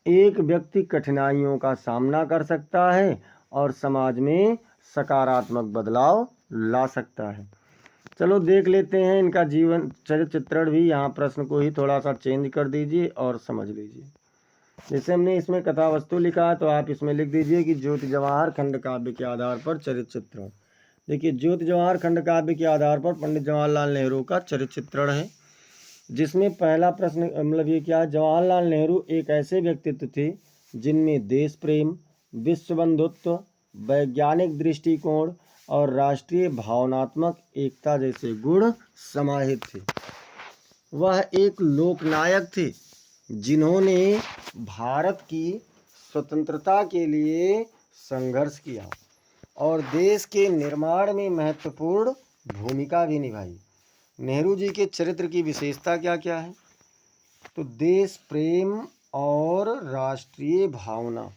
एक व्यक्ति कठिनाइयों का सामना कर सकता है और समाज में सकारात्मक बदलाव ला सकता है। चलो देख लेते हैं इनका जीवन चरित्र चित्रण भी। यहाँ प्रश्न को ही थोड़ा सा चेंज कर दीजिए और समझ लीजिए। जैसे हमने इसमें कथा वस्तु लिखा है, तो आप इसमें लिख दीजिए कि ज्योति जवाहर खंड काव्य के आधार पर चरित्र चित्रण। देखिए, ज्योति जवाहर खंड काव्य के आधार पर पंडित जवाहरलाल नेहरू का चरित्र चित्रण है, जिसमें पहला प्रश्न मतलब ये क्या है? जवाहरलाल नेहरू एक ऐसे व्यक्तित्व थे जिनमें देश प्रेम, विश्व बंधुत्व, वैज्ञानिक दृष्टिकोण और राष्ट्रीय भावनात्मक एकता जैसे गुण समाहित थे। वह एक लोकनायक थे जिन्होंने भारत की स्वतंत्रता के लिए संघर्ष किया और देश के निर्माण में महत्वपूर्ण भूमिका भी निभाई। नेहरू जी के चरित्र की विशेषता क्या क्या है? तो देश प्रेम और राष्ट्रीय भावना।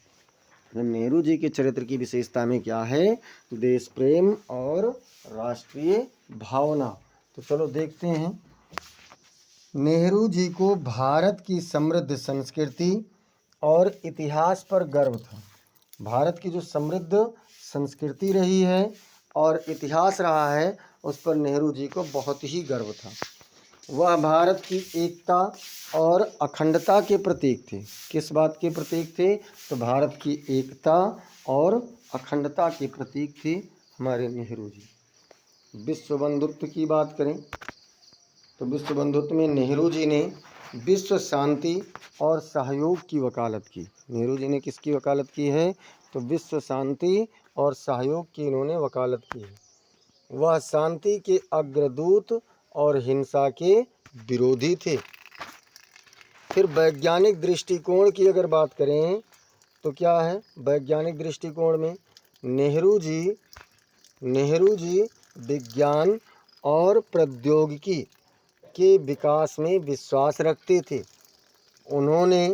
नेहरू जी के चरित्र की विशेषता में क्या है? देश प्रेम और राष्ट्रीय भावना। तो चलो देखते हैं। नेहरू जी को भारत की समृद्ध संस्कृति और इतिहास पर गर्व था। भारत की जो समृद्ध संस्कृति रही है और इतिहास रहा है, उस पर नेहरू जी को बहुत ही गर्व था। वह भारत की एकता और अखंडता के प्रतीक थे। किस बात के प्रतीक थे? तो भारत की एकता और अखंडता के प्रतीक थे हमारे नेहरू जी। विश्व बंधुत्व की बात करें तो विश्व बंधुत्व में नेहरू जी ने विश्व शांति और सहयोग की वकालत की। नेहरू जी ने किसकी वकालत की है? तो विश्व शांति और सहयोग की इन्होंने वकालत की है। वह शांति के अग्रदूत और हिंसा के विरोधी थे। फिर वैज्ञानिक दृष्टिकोण की अगर बात करें तो क्या है? वैज्ञानिक दृष्टिकोण में नेहरू जी विज्ञान और प्रौद्योगिकी के विकास में विश्वास रखते थे। उन्होंने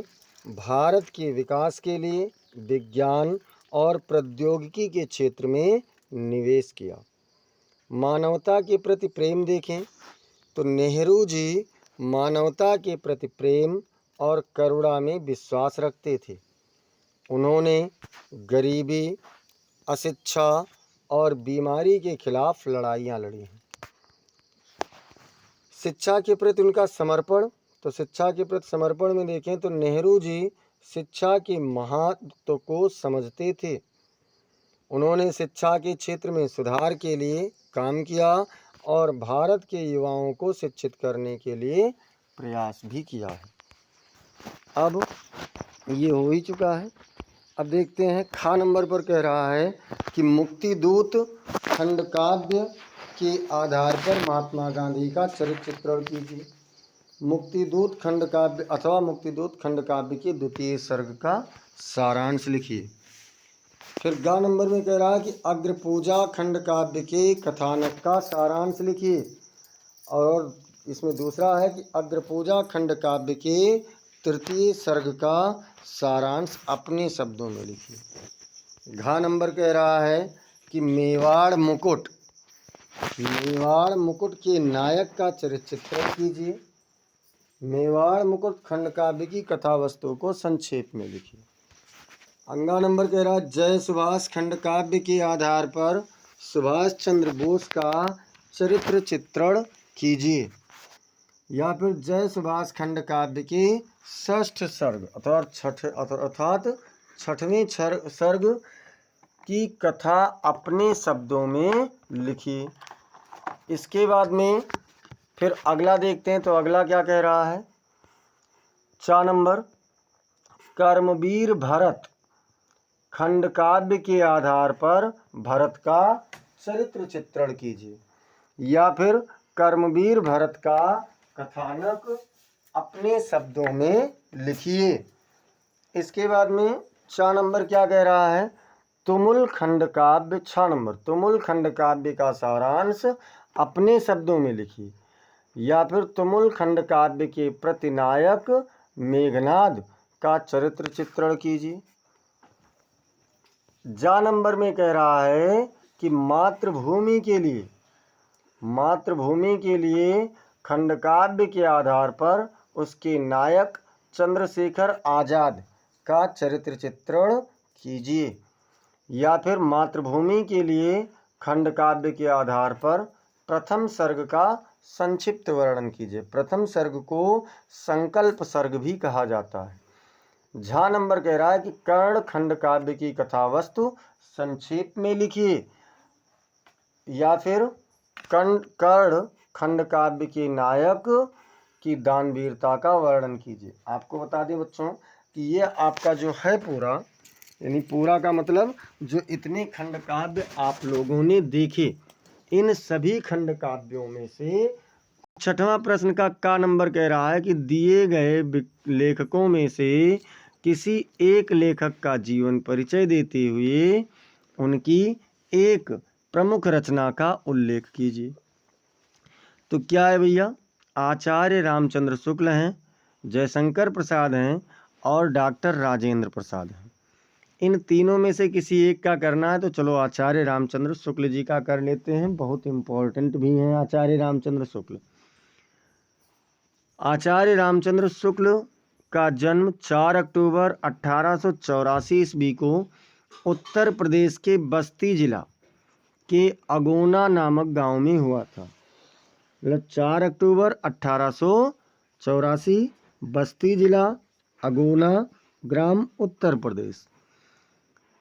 भारत के विकास के लिए विज्ञान और प्रौद्योगिकी के क्षेत्र में निवेश किया। मानवता के प्रति प्रेम देखें तो नेहरू जी मानवता के प्रति प्रेम और करुणा में विश्वास रखते थे। उन्होंने गरीबी, अशिक्षा और बीमारी के खिलाफ लड़ाइयाँ लड़ी हैं। शिक्षा के प्रति उनका समर्पण, तो शिक्षा के प्रति समर्पण में देखें तो नेहरू जी शिक्षा के महत्व को समझते थे। उन्होंने शिक्षा के क्षेत्र में सुधार के लिए काम किया और भारत के युवाओं को शिक्षित करने के लिए प्रयास भी किया है। अब ये हो ही चुका है। अब देखते हैं खा नंबर पर कह रहा है कि मुक्तिदूत खंडकाव्य के आधार पर महात्मा गांधी का चरित्र चित्रण कीजिए। मुक्तिदूत खंडकाव्य अथवा मुक्तिदूत खंडकाव्य के द्वितीय सर्ग का सारांश लिखिए। फिर ग नंबर में कह रहा है कि अग्रपूजा खंडकाव्य के कथानक का सारांश लिखिए। और इसमें दूसरा है कि अग्रपूजा खंडकाव्य के तृतीय सर्ग का सारांश अपने शब्दों में लिखिए। घ नंबर कह रहा है कि मेवाड़ मुकुट के नायक का चरित्र चित्रण कीजिए। मेवाड़ मुकुट खंडकाव्य की कथा वस्तु को संक्षेप में लिखिए। अंगा नंबर कह रहा है जय सुभाष खंडकाव्य के आधार पर सुभाष चंद्र बोस का चरित्र चित्रण कीजिए। या फिर जय सुभाष खंडकाव्य के षष्ठ सर्ग अर्थात छठवें सर्ग की कथा अपने शब्दों में लिखिए। इसके बाद में फिर अगला देखते हैं, तो अगला क्या कह रहा है। 4 नंबर कर्मवीर भरत खंडकाव्य के आधार पर भरत का चरित्र चित्रण कीजिए। या फिर कर्मवीर भरत का कथानक अपने शब्दों में लिखिए। इसके बाद में 4 नंबर क्या कह रहा है, तुमुल खंडकाव्य 6 नंबर तुमुल खंडकाव्य का सारांश अपने शब्दों में लिखिए। या फिर तुमुल खंडकाव्य के प्रतिनायक मेघनाद का चरित्र चित्रण कीजिए। जा नंबर में कह रहा है कि मातृभूमि के लिए खंडकाव्य के आधार पर उसके नायक चंद्रशेखर आजाद का चरित्र चित्रण कीजिए। या फिर मातृभूमि के लिए खंडकाव्य के आधार पर प्रथम सर्ग का संक्षिप्त वर्णन कीजिए। प्रथम सर्ग को संकल्प सर्ग भी कहा जाता है। झा नंबर कह रहा है कि कर्ण खंडकाव्य की कथा वस्तु संक्षेप में लिखिए। या फिर कर्ण खंडकाव्य के नायक की दानवीरता का वर्णन कीजिए। आपको बता दें बच्चों कि ये आपका जो है पूरा, यानी पूरा का मतलब जो इतने खंडकाव्य आप लोगों ने देखे, इन सभी खंडकाव्यों में से 6वां प्रश्न का नंबर कह रहा है कि दिए गए लेखकों में से किसी एक लेखक का जीवन परिचय देते हुए उनकी एक प्रमुख रचना का उल्लेख कीजिए। तो क्या है भैया, आचार्य रामचंद्र शुक्ल हैं, जयशंकर प्रसाद हैं और डॉक्टर राजेंद्र प्रसाद हैं। इन तीनों में से किसी एक का करना है, तो चलो आचार्य रामचंद्र शुक्ल जी का कर लेते हैं। बहुत इम्पोर्टेंट भी हैं आचार्य रामचंद्र शुक्ल। आचार्य रामचंद्र शुक्ल का जन्म 4 अक्टूबर 1884 ईस्वी को उत्तर प्रदेश के बस्ती जिला के अगोना नामक गांव में हुआ था। मतलब 4 अक्टूबर 1884, बस्ती जिला, अगोना ग्राम, उत्तर प्रदेश।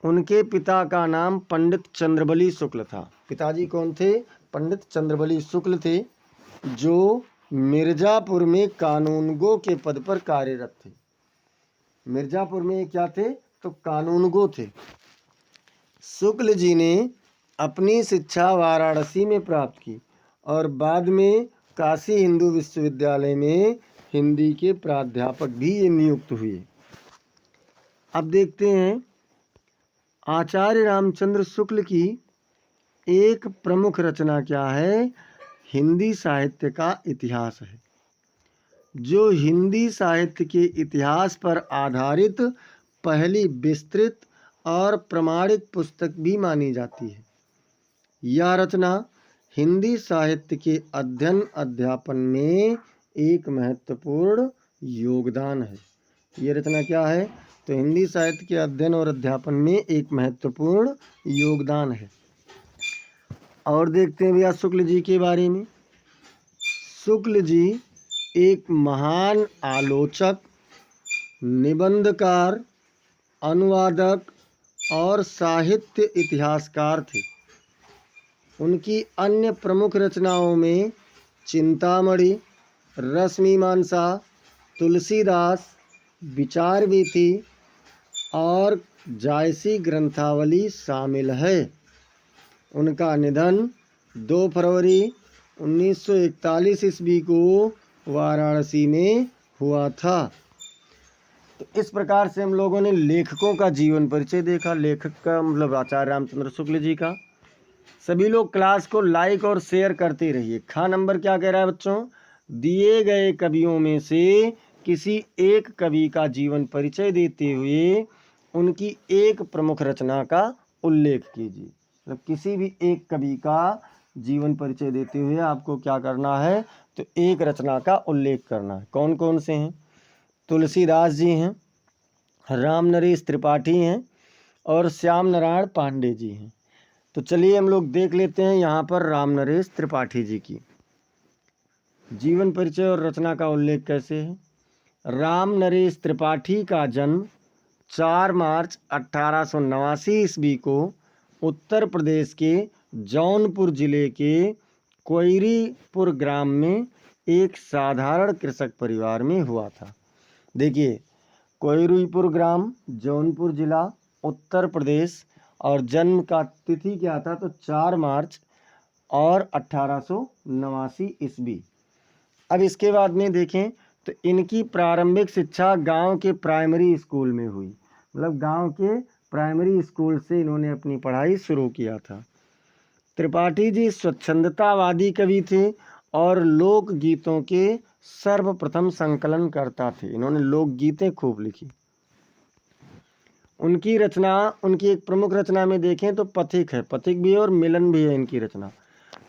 उनके पिता का नाम पंडित चंद्रबली शुक्ल था। पिताजी कौन थे? पंडित चंद्रबली शुक्ल थे, जो मिर्ज़ापुर में कानूनगो के पद पर कार्यरत थे। मिर्ज़ापुर में क्या थे? तो कानूनगो थे। शुक्ल जी ने अपनी शिक्षा वाराणसी में प्राप्त की और बाद में काशी हिंदू विश्वविद्यालय में हिंदी के प्राध्यापक भी नियुक्त हुए। अब देखते हैं आचार्य रामचंद्र शुक्ल की एक प्रमुख रचना क्या है। हिंदी साहित्य का इतिहास है, जो हिंदी साहित्य के इतिहास पर आधारित पहली विस्तृत और प्रमाणित पुस्तक भी मानी जाती है। यह रचना हिंदी साहित्य के अध्ययन अध्यापन में एक महत्वपूर्ण योगदान है। ये रचना क्या है? तो हिंदी साहित्य के अध्ययन और अध्यापन में एक महत्वपूर्ण योगदान है। और देखते हैं भैया शुक्ल जी के बारे में। शुक्ल जी एक महान आलोचक, निबंधकार, अनुवादक और साहित्य इतिहासकार थे। उनकी अन्य प्रमुख रचनाओं में चिंतामणि, रसमीमांसा, तुलसीदास, विचार वीथी और जायसी ग्रंथावली शामिल है। उनका निधन 2 फरवरी 1941 ईस्वी को वाराणसी में हुआ था। तो इस प्रकार से हम लोगों ने लेखकों का जीवन परिचय देखा। लेखक का मतलब आचार्य रामचंद्र शुक्ल जी का। सभी लोग क्लास को लाइक और शेयर करते रहिए। खा नंबर क्या कह रहा है बच्चों? दिए गए कवियों में से किसी एक कवि का जीवन परिचय देते हुए उनकी एक प्रमुख रचना का उल्लेख कीजिए। मतलब किसी भी एक कवि का जीवन परिचय देते हुए आपको क्या करना है? तो एक रचना का उल्लेख करना है। कौन कौन से हैं? तुलसीदास जी हैं, राम नरेश त्रिपाठी हैं और श्याम नारायण पांडे जी हैं। तो चलिए हम लोग देख लेते हैं यहाँ पर राम नरेश त्रिपाठी जी की जीवन परिचय और रचना का उल्लेख कैसे है। राम नरेश त्रिपाठी का जन्म 4 मार्च 1889 ईस्वी को उत्तर प्रदेश के जौनपुर जिले के कोयरीपुर ग्राम में एक साधारण कृषक परिवार में हुआ था। देखिए, कोयरीपुर ग्राम, जौनपुर जिला, उत्तर प्रदेश, और जन्म का तिथि क्या था? तो 4 मार्च और 1889 ईस्वी। अब इसके बाद में देखें तो इनकी प्रारंभिक शिक्षा गांव के प्राइमरी स्कूल में हुई। मतलब गांव के प्राइमरी स्कूल से इन्होंने अपनी पढ़ाई शुरू किया था। त्रिपाठी जी स्वच्छंदतावादी कवि थे और लोकगीतों के सर्वप्रथम संकलन करता थे। इन्होंने लोकगीतें खूब लिखी। उनकी रचना, उनकी एक प्रमुख रचना में देखें तो पथिक है। पथिक भी है और मिलन भी है इनकी रचना,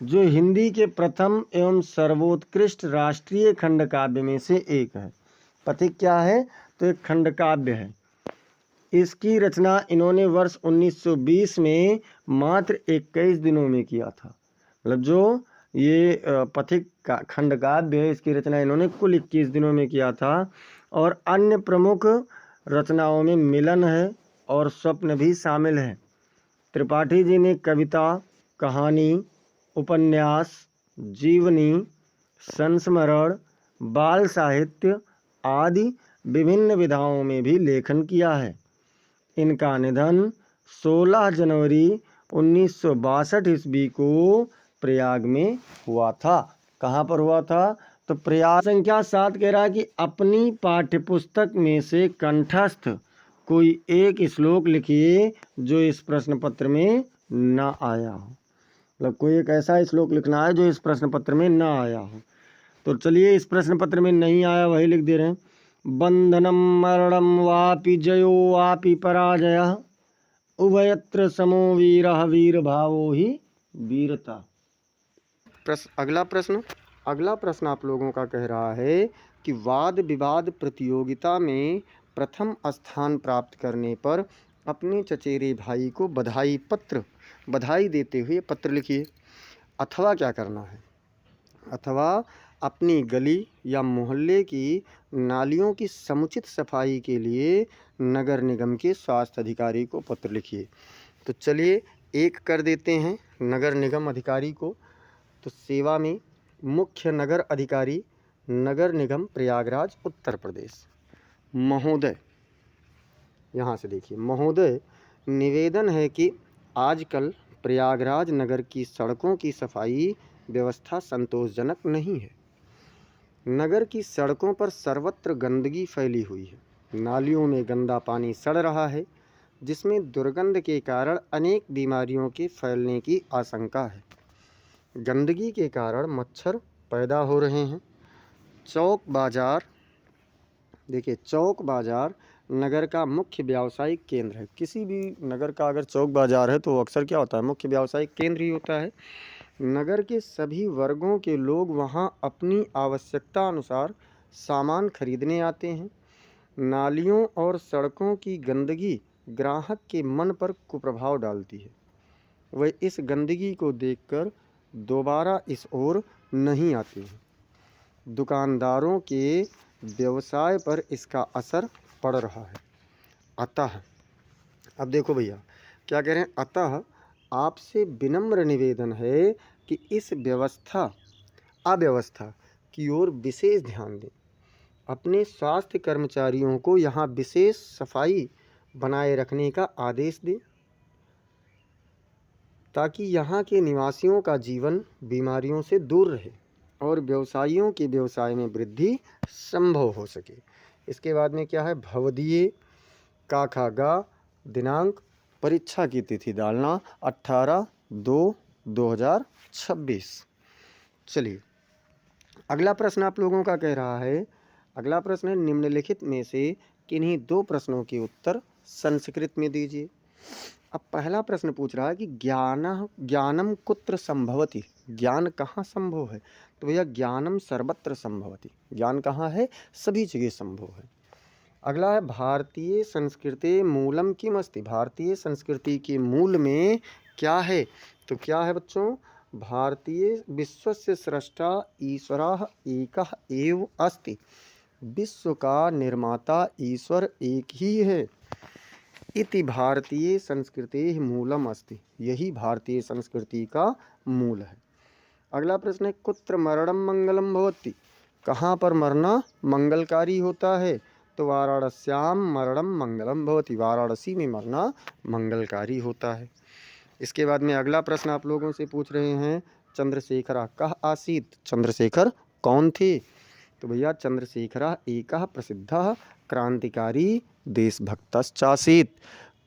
जो हिंदी के प्रथम एवं सर्वोत्कृष्ट राष्ट्रीय खंड काव्य में से एक है। पथिक क्या है? तो एक खंड काव्य है। इसकी रचना इन्होंने वर्ष 1920 में मात्र 21 दिनों में किया था। मतलब जो ये पथिक का खंड काव्य है, इसकी रचना इन्होंने कुल 21 दिनों में किया था। और अन्य प्रमुख रचनाओं में मिलन है और स्वप्न भी शामिल है। त्रिपाठी जी ने कविता, कहानी, उपन्यास, जीवनी, संस्मरण, बाल साहित्य आदि विभिन्न विधाओं में भी लेखन किया है। इनका निधन 16 जनवरी 1962 ईस्वी को प्रयाग में हुआ था। कहाँ पर हुआ था? तो प्रयाग। संख्या 7 कह रहा है कि अपनी पाठ्यपुस्तक में से कंठस्थ कोई एक श्लोक लिखिए जो इस प्रश्न पत्र में ना आया हो। मतलब कोई एक ऐसा श्लोक लिखना है जो इस प्रश्न पत्र में ना आया हो। तो चलिए, इस प्रश्न पत्र में नहीं आया वही लिख दे रहे हैं। बंधनम मरणम वापि जयो वापि पराजयः उभयत्र समो वीरः वीर भावो ही वीरता। अगला प्रश्न आप लोगों का कह रहा है कि वाद विवाद प्रतियोगिता में प्रथम स्थान प्राप्त करने पर अपने चचेरे भाई को बधाई देते हुए पत्र लिखिए। अथवा क्या करना है? अथवा अपनी गली या मोहल्ले की नालियों की समुचित सफाई के लिए नगर निगम के स्वास्थ्य अधिकारी को पत्र लिखिए। तो चलिए एक कर देते हैं नगर निगम अधिकारी को। तो सेवा में मुख्य नगर अधिकारी, नगर निगम प्रयागराज, उत्तर प्रदेश। महोदय, यहाँ से देखिए, महोदय, निवेदन है कि आजकल प्रयागराज नगर की सड़कों की सफाई व्यवस्था संतोषजनक नहीं है। नगर की सड़कों पर सर्वत्र गंदगी फैली हुई है। नालियों में गंदा पानी सड़ रहा है, जिसमें दुर्गंध के कारण अनेक बीमारियों के फैलने की आशंका है। गंदगी के कारण मच्छर पैदा हो रहे हैं। चौक बाज़ार, देखिए, चौक बाज़ार नगर का मुख्य व्यावसायिक केंद्र है। किसी भी नगर का अगर चौक बाज़ार है तो अक्सर क्या होता है? मुख्य व्यावसायिक केंद्र ही होता है। नगर के सभी वर्गों के लोग वहां अपनी आवश्यकता अनुसार सामान खरीदने आते हैं। नालियों और सड़कों की गंदगी ग्राहक के मन पर कुप्रभाव डालती है। वह इस गंदगी को देखकर दोबारा इस ओर नहीं आते हैं। दुकानदारों के व्यवसाय पर इसका असर पड़ रहा है। अतः, अब देखो भैया क्या कह रहे हैं, अतः आपसे विनम्र निवेदन है कि इस अव्यवस्था की ओर विशेष ध्यान दें। अपने स्वास्थ्य कर्मचारियों को यहाँ विशेष सफाई बनाए रखने का आदेश दें ताकि यहाँ के निवासियों का जीवन बीमारियों से दूर रहे और व्यवसायियों के व्यवसाय में वृद्धि संभव हो सके। इसके बाद में क्या है, भवदीय काखागा दिनांक, परीक्षा की तिथि डालना 18/2/2026। चलिए अगला प्रश्न आप लोगों का कह रहा है, अगला प्रश्न है निम्नलिखित में से किन्हीं 2 प्रश्नों के उत्तर संस्कृत में दीजिए। अब पहला प्रश्न पूछ रहा है कि ज्ञानम कुत्र संभवति, ज्ञान कहाँ संभव है। तो भैया ज्ञानम सर्वत्र संभवति, ज्ञान कहाँ है, सभी जगह संभव है। अगला है भारतीय संस्कृति मूलम किम अस्ति, भारतीय संस्कृति के मूल में क्या है। तो क्या है बच्चों, भारतीय विश्वस्य स्रष्टा ईश्वरः एकः एव अस्ति, विश्व का निर्माता ईश्वर एक ही है। इति भारतीय संस्कृति मूलम अस्ति, यही भारतीय संस्कृति का मूल है। अगला प्रश्न है कुत्र मरणम मंगलम भवति, कहाँ पर मरना मंगलकारी होता है। तो वाराणस्याम मरणम मंगलम भवति, वाराणसी में मरना मंगलकारी होता है। इसके बाद में अगला प्रश्न आप लोगों से पूछ रहे हैं, चंद्रशेखर कः आसीत्, चंद्रशेखर कौन थे। तो भैया चंद्रशेखर एकः प्रसिद्धः क्रांतिकारी देशभक्तश्चासीत्,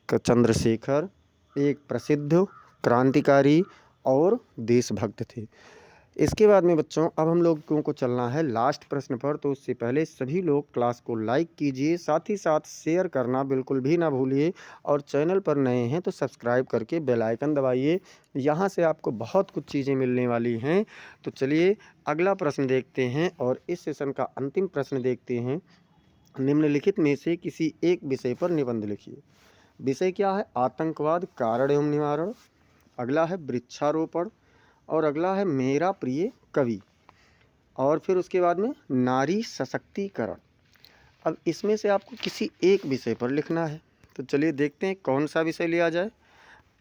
चंद्रशेखर एक प्रसिद्ध क्रांतिकारी और देशभक्त थे। इसके बाद में बच्चों अब हम लोगों को चलना है लास्ट प्रश्न पर। तो उससे पहले सभी लोग क्लास को लाइक कीजिए, साथ ही साथ शेयर करना बिल्कुल भी ना भूलिए, और चैनल पर नए हैं तो सब्सक्राइब करके बेल आइकन दबाइए। यहाँ से आपको बहुत कुछ चीज़ें मिलने वाली हैं। तो चलिए अगला प्रश्न देखते हैं और इस सेशन का अंतिम प्रश्न देखते हैं। निम्नलिखित में से किसी एक विषय पर निबंध लिखिए। विषय क्या है, आतंकवाद कारण एवं निवारण, अगला है वृक्षारोपण, और अगला है मेरा प्रिय कवि, और फिर उसके बाद में नारी सशक्तिकरण। अब इसमें से आपको किसी एक विषय पर लिखना है। तो चलिए देखते हैं कौन सा विषय लिया जाए।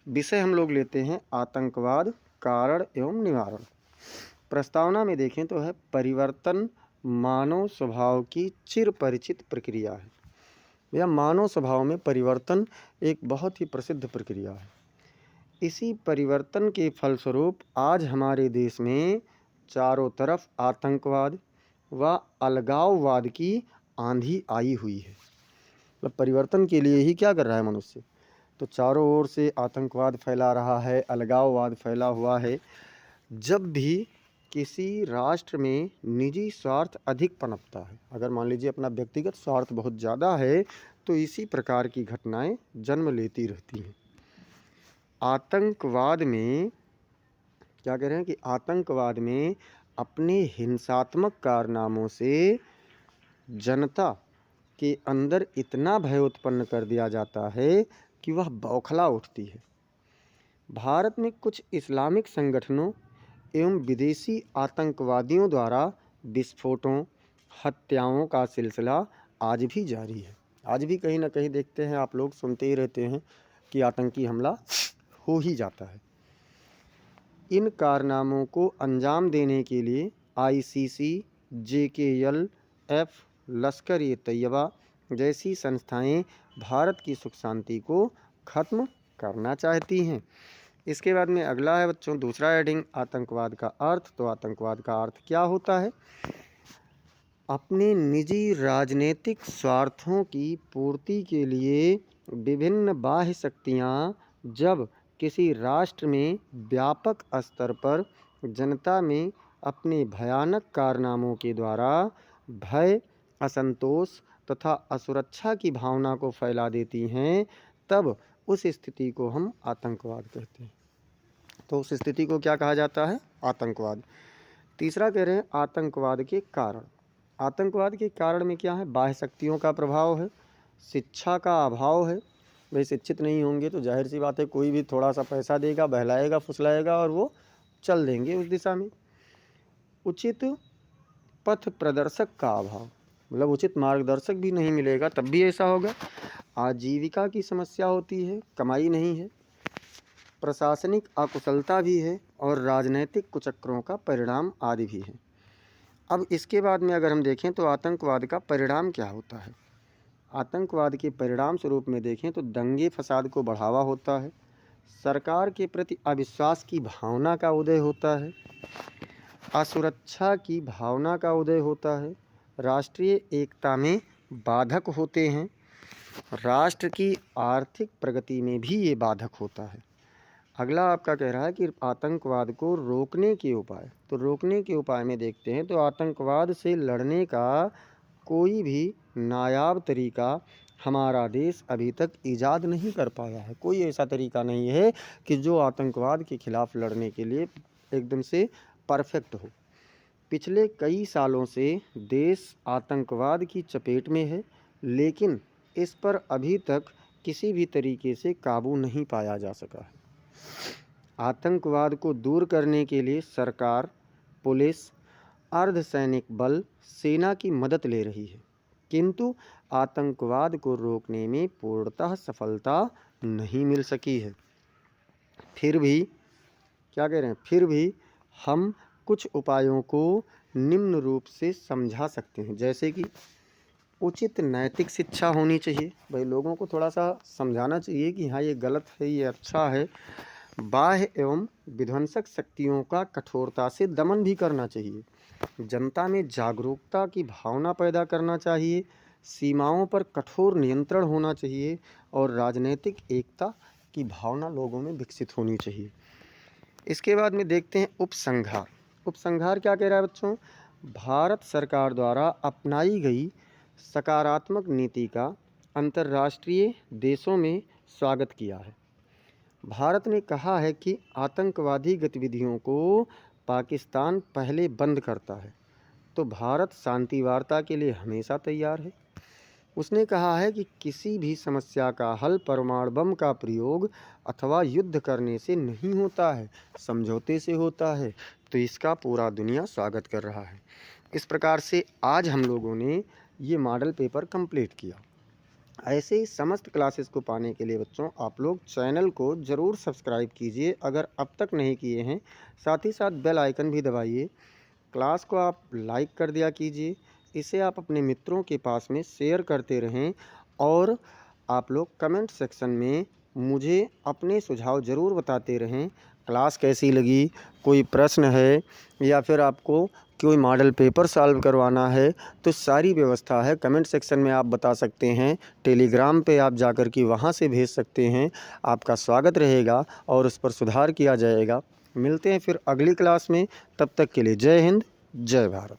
विषय हम लोग लेते हैं आतंकवाद कारण एवं निवारण। प्रस्तावना में देखें तो है परिवर्तन मानव स्वभाव की चिर परिचित प्रक्रिया है। यह मानव स्वभाव में परिवर्तन एक बहुत ही प्रसिद्ध प्रक्रिया है। इसी परिवर्तन के फलस्वरूप आज हमारे देश में चारों तरफ आतंकवाद व अलगाववाद की आंधी आई हुई है। मतलब परिवर्तन के लिए ही क्या कर रहा है मनुष्य, तो चारों ओर से आतंकवाद फैला रहा है, अलगाववाद फैला हुआ है। जब भी किसी राष्ट्र में निजी स्वार्थ अधिक पनपता है, अगर मान लीजिए अपना व्यक्तिगत स्वार्थ बहुत ज़्यादा है, तो इसी प्रकार की घटनाएं जन्म लेती रहती हैं। आतंकवाद में क्या कह रहे हैं कि आतंकवाद में अपने हिंसात्मक कारनामों से जनता के अंदर इतना भय उत्पन्न कर दिया जाता है कि वह बौखला उठती है। भारत में कुछ इस्लामिक संगठनों एवं विदेशी आतंकवादियों द्वारा विस्फोटों, हत्याओं का सिलसिला आज भी जारी है। आज भी कहीं ना कहीं देखते हैं, आप लोग सुनते ही रहते हैं कि आतंकी हमला हो ही जाता है। इन कारनामों को अंजाम देने के लिए ICC, JKLF, लश्कर-ए-तैयबा जैसी संस्थाएं भारत की सुख शांति को खत्म करना चाहती हैं। इसके बाद में अगला है बच्चों दूसरा हेडिंग, आतंकवाद का अर्थ। तो आतंकवाद का अर्थ क्या होता है, अपने निजी राजनीतिक स्वार्थों की पूर्ति के लिए विभिन्न बाह्य शक्तियां जब किसी राष्ट्र में व्यापक स्तर पर जनता में अपने भयानक कारनामों के द्वारा भय, असंतोष तथा असुरक्षा की भावना को फैला देती हैं, तब उस स्थिति को हम आतंकवाद कहते हैं। तो उस स्थिति को क्या कहा जाता है, आतंकवाद। तीसरा कह रहे हैं आतंकवाद के कारण। आतंकवाद के कारण में क्या है, बाह्य शक्तियों का प्रभाव है, शिक्षा का अभाव है। वे शिक्षित नहीं होंगे तो जाहिर सी बात है कोई भी थोड़ा सा पैसा देगा, बहलाएगा, फुसलाएगा और वो चल देंगे उस दिशा में। उचित पथ प्रदर्शक का अभाव, मतलब उचित मार्गदर्शक भी नहीं मिलेगा तब भी ऐसा होगा। आजीविका की समस्या होती है, कमाई नहीं है। प्रशासनिक अकुशलता भी है और राजनैतिक कुचक्रों का परिणाम आदि भी है। अब इसके बाद में अगर हम देखें तो आतंकवाद का परिणाम क्या होता है। आतंकवाद के परिणाम स्वरूप में देखें तो दंगे फसाद को बढ़ावा होता है, सरकार के प्रति अविश्वास की भावना का उदय होता है, असुरक्षा की भावना का उदय होता है, राष्ट्रीय एकता में बाधक होते हैं, राष्ट्र की आर्थिक प्रगति में भी ये बाधक होता है। अगला आपका कह रहा है कि आतंकवाद को रोकने के उपाय, तो रोकने के उपाय में देखते हैं तो आतंकवाद से लड़ने का कोई भी नायाब तरीका हमारा देश अभी तक ईजाद नहीं कर पाया है। कोई ऐसा तरीका नहीं है कि जो आतंकवाद के खिलाफ लड़ने के लिए एकदम से परफेक्ट हो। पिछले कई सालों से देश आतंकवाद की चपेट में है, लेकिन इस पर अभी तक किसी भी तरीके से काबू नहीं पाया जा सका है। आतंकवाद को दूर करने के लिए सरकार, पुलिस, अर्धसैनिक बल, सेना की मदद ले रही है, किंतु आतंकवाद को रोकने में पूर्णतः सफलता नहीं मिल सकी है। फिर भी क्या कह रहे हैं, फिर भी हम कुछ उपायों को निम्न रूप से समझा सकते हैं, जैसे कि उचित नैतिक शिक्षा होनी चाहिए। भाई लोगों को थोड़ा सा समझाना चाहिए कि हाँ ये गलत है, ये अच्छा है। बाह्य एवं विध्वंसक शक्तियों का कठोरता से दमन भी करना चाहिए। जनता में जागरूकता की भावना पैदा करना चाहिए, सीमाओं पर कठोर नियंत्रण होना चाहिए और राजनीतिक एकता की भावना लोगों में विकसित होनी चाहिए। इसके बाद में देखते हैं उपसंहार। उपसंहार क्या कह रहा है बच्चों, भारत सरकार द्वारा अपनाई गई सकारात्मक नीति का अंतर्राष्ट्रीय देशों में स्वागत किया है। भारत ने कहा है कि आतंकवादी गतिविधियों को पाकिस्तान पहले बंद करता है, तो भारत शांति वार्ता के लिए हमेशा तैयार है। उसने कहा है कि किसी भी समस्या का हल परमाणु बम का प्रयोग अथवा युद्ध करने से नहीं होता है, समझौते से होता है। तो इसका पूरा दुनिया स्वागत कर रहा है। इस प्रकार से आज हम लोगों ने ये मॉडल पेपर कंप्लीट किया। ऐसे ही समस्त क्लासेस को पाने के लिए बच्चों आप लोग चैनल को ज़रूर सब्सक्राइब कीजिए अगर अब तक नहीं किए हैं। साथ ही साथ बेल आइकन भी दबाइए। क्लास को आप लाइक कर दिया कीजिए, इसे आप अपने मित्रों के पास में शेयर करते रहें और आप लोग कमेंट सेक्शन में मुझे अपने सुझाव ज़रूर बताते रहें। क्लास कैसी लगी, कोई प्रश्न है या फिर आपको कोई मॉडल पेपर सॉल्व करवाना है तो सारी व्यवस्था है, कमेंट सेक्शन में आप बता सकते हैं। टेलीग्राम पे आप जाकर के वहाँ से भेज सकते हैं। आपका स्वागत रहेगा और उस पर सुधार किया जाएगा। मिलते हैं फिर अगली क्लास में, तब तक के लिए जय हिंद, जय भारत।